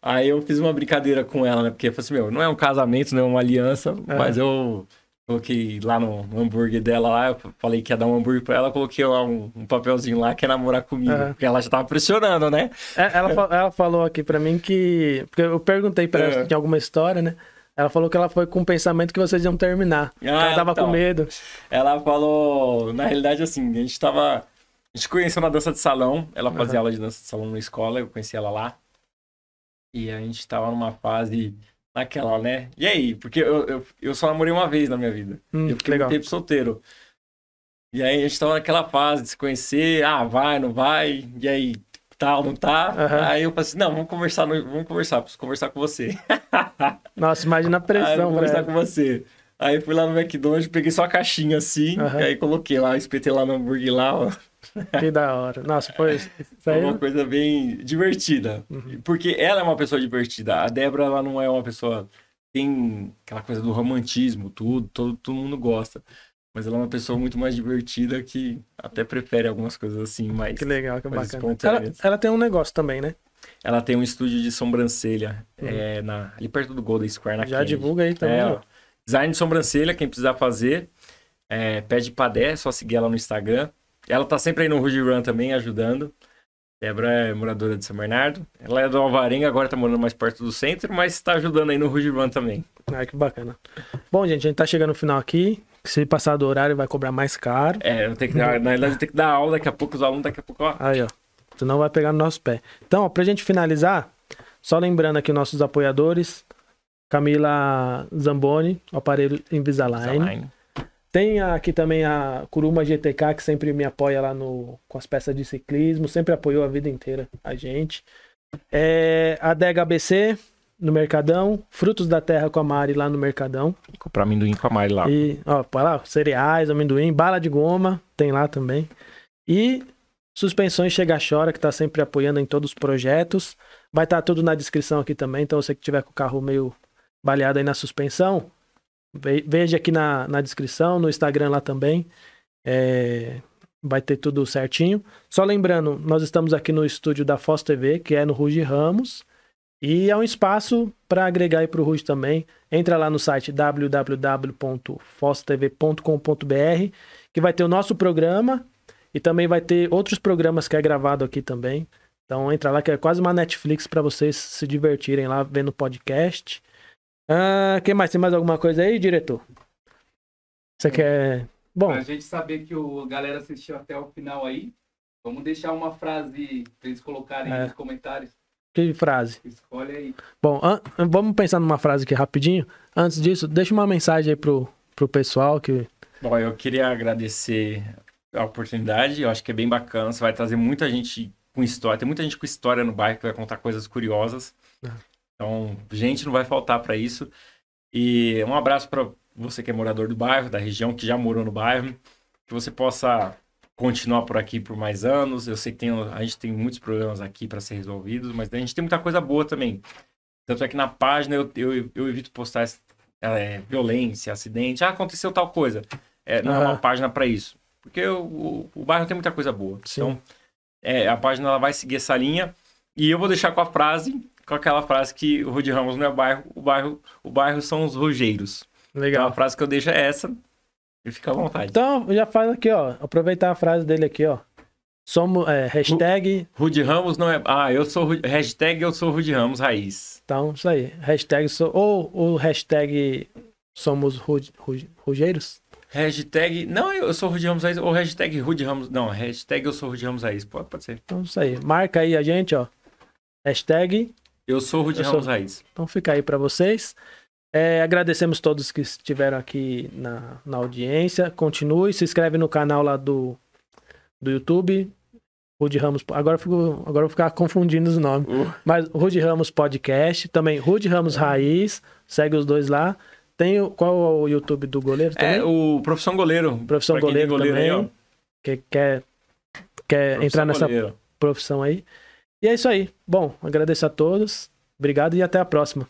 Aí eu fiz uma brincadeira com ela, né? Porque eu falei assim, meu, não é um casamento, não é uma aliança, mas eu coloquei lá no hambúrguer dela lá, eu falei que ia dar um hambúrguer pra ela, coloquei lá um papelzinho lá que ia namorar comigo, porque ela já tava pressionando, né? Ela falou aqui pra mim que... Porque eu perguntei pra ela se tinha alguma história, né? Ela falou que ela foi com o pensamento que vocês iam terminar. Ela tava com medo. Ela falou, na realidade, assim, a gente conheceu na dança de salão, ela fazia aula de dança de salão na escola, eu conheci ela lá. E a gente tava numa fase naquela, né? E aí? Porque eu só namorei uma vez na minha vida. Eu fiquei muito tempo solteiro. E aí a gente tava naquela fase de se conhecer, vai, não vai, e aí, tal, não tá. Aí eu falei assim, não, vamos conversar, preciso conversar com você. Nossa, imagina a pressão, vamos conversar com você. Aí fui lá no McDonald's, peguei só a caixinha assim, e aí coloquei lá, espetei lá no hambúrguer lá, ó. Que da hora. Nossa, foi uma coisa bem divertida. Porque ela é uma pessoa divertida. A Débora, ela não é uma pessoa... Tem aquela coisa do romantismo, todo mundo gosta. Mas ela é uma pessoa muito mais divertida que até prefere algumas coisas assim, mais... Que legal, que bacana. Ela tem um negócio também, né? Ela tem um estúdio de sobrancelha ali perto do Golden Square, na Já Kennedy. Divulga aí também. Design de sobrancelha, quem precisar fazer, pede Padé, é só seguir ela no Instagram. Ela tá sempre aí no Rude Run também, ajudando. Débora é moradora de São Bernardo. Ela é do Alvarenga, agora tá morando mais perto do centro, mas tá ajudando aí no Rude Run também. Que bacana. Bom, gente, a gente tá chegando no final aqui. Se passar do horário, vai cobrar mais caro. Eu tenho que na verdade, eu tenho que dar aula daqui a pouco, os alunos daqui a pouco, ó. Aí, ó. Senão vai pegar no nosso pé. Então, ó, pra gente finalizar, só lembrando aqui nossos apoiadores. Camila Zamboni, aparelho Invisalign. Tem aqui também a Kuruma GTK, que sempre me apoia lá com as peças de ciclismo, sempre apoiou a vida inteira a gente. A DHBC no Mercadão, Frutos da Terra com a Mari lá no Mercadão. Comprar amendoim com a Mari lá. E, ó, lá, cereais, amendoim, bala de goma, tem lá também. E Suspensões Chega Chora, que tá sempre apoiando em todos os projetos. Vai estar tudo na descrição aqui também, então você que tiver com o carro meio baleado aí na suspensão, veja aqui na descrição, no Instagram lá também. Vai ter tudo certinho. Só lembrando, nós estamos aqui no estúdio da Foz TV, que é no Ruge Ramos. E é um espaço para agregar aí para o Ruge também. Entra lá no site www.foztv.com.br, que vai ter o nosso programa e também vai ter outros programas que é gravado aqui também. Então entra lá, que é quase uma Netflix para vocês se divertirem lá vendo podcast. Quem mais? Tem mais alguma coisa aí, diretor? Você quer... Bom, pra gente saber que a galera assistiu até o final aí, vamos deixar uma frase pra eles colocarem nos comentários. Que frase? Escolhe aí. Bom, vamos pensar numa frase aqui rapidinho. Antes disso, deixa uma mensagem aí pro pessoal que... Bom, eu queria agradecer a oportunidade. Eu acho que é bem bacana. Você vai trazer muita gente com história. Tem muita gente com história no bairro que vai contar coisas curiosas. Então, gente não vai faltar para isso. E um abraço para você que é morador do bairro, da região, que já morou no bairro. Que você possa continuar por aqui por mais anos. Eu sei que a gente tem muitos problemas aqui para ser resolvidos, mas a gente tem muita coisa boa também. Tanto é que na página eu evito postar violência, acidente. Aconteceu tal coisa. Não é uma página para isso. Porque o bairro tem muita coisa boa. Sim. Então, a página ela vai seguir essa linha. E eu vou deixar com aquela frase que o Rude Ramos não é bairro, o bairro são os rugeiros. Legal. Então a frase que eu deixo é essa. E fica à vontade. Então, já faz aqui, ó. Aproveitar a frase dele aqui, ó. Somos, hashtag... Rude Ramos não é... hashtag eu sou Rude Ramos Raiz. Então, isso aí. Hashtag ou hashtag somos rugeiros? Hashtag... Não, eu sou Rude Ramos Raiz. Ou hashtag Rude Ramos... Não, hashtag eu sou Rude Ramos Raiz. Pode ser. Então, isso aí. Marca aí a gente, ó. Hashtag... Eu sou Rude Ramos Raiz. Então, fica aí pra vocês. Agradecemos todos que estiveram aqui na audiência. Continue, se inscreve no canal lá do YouTube. Rude Ramos. Agora eu vou ficar confundindo os nomes. Mas Rude Ramos Podcast. Também Rude Ramos Raiz. Segue os dois lá. Qual é o YouTube do goleiro também? O Profissão Goleiro. Profissão Goleiro também. Aí, ó. Que quer entrar nessa profissão aí. E é isso aí. Bom, agradeço a todos. Obrigado e até a próxima.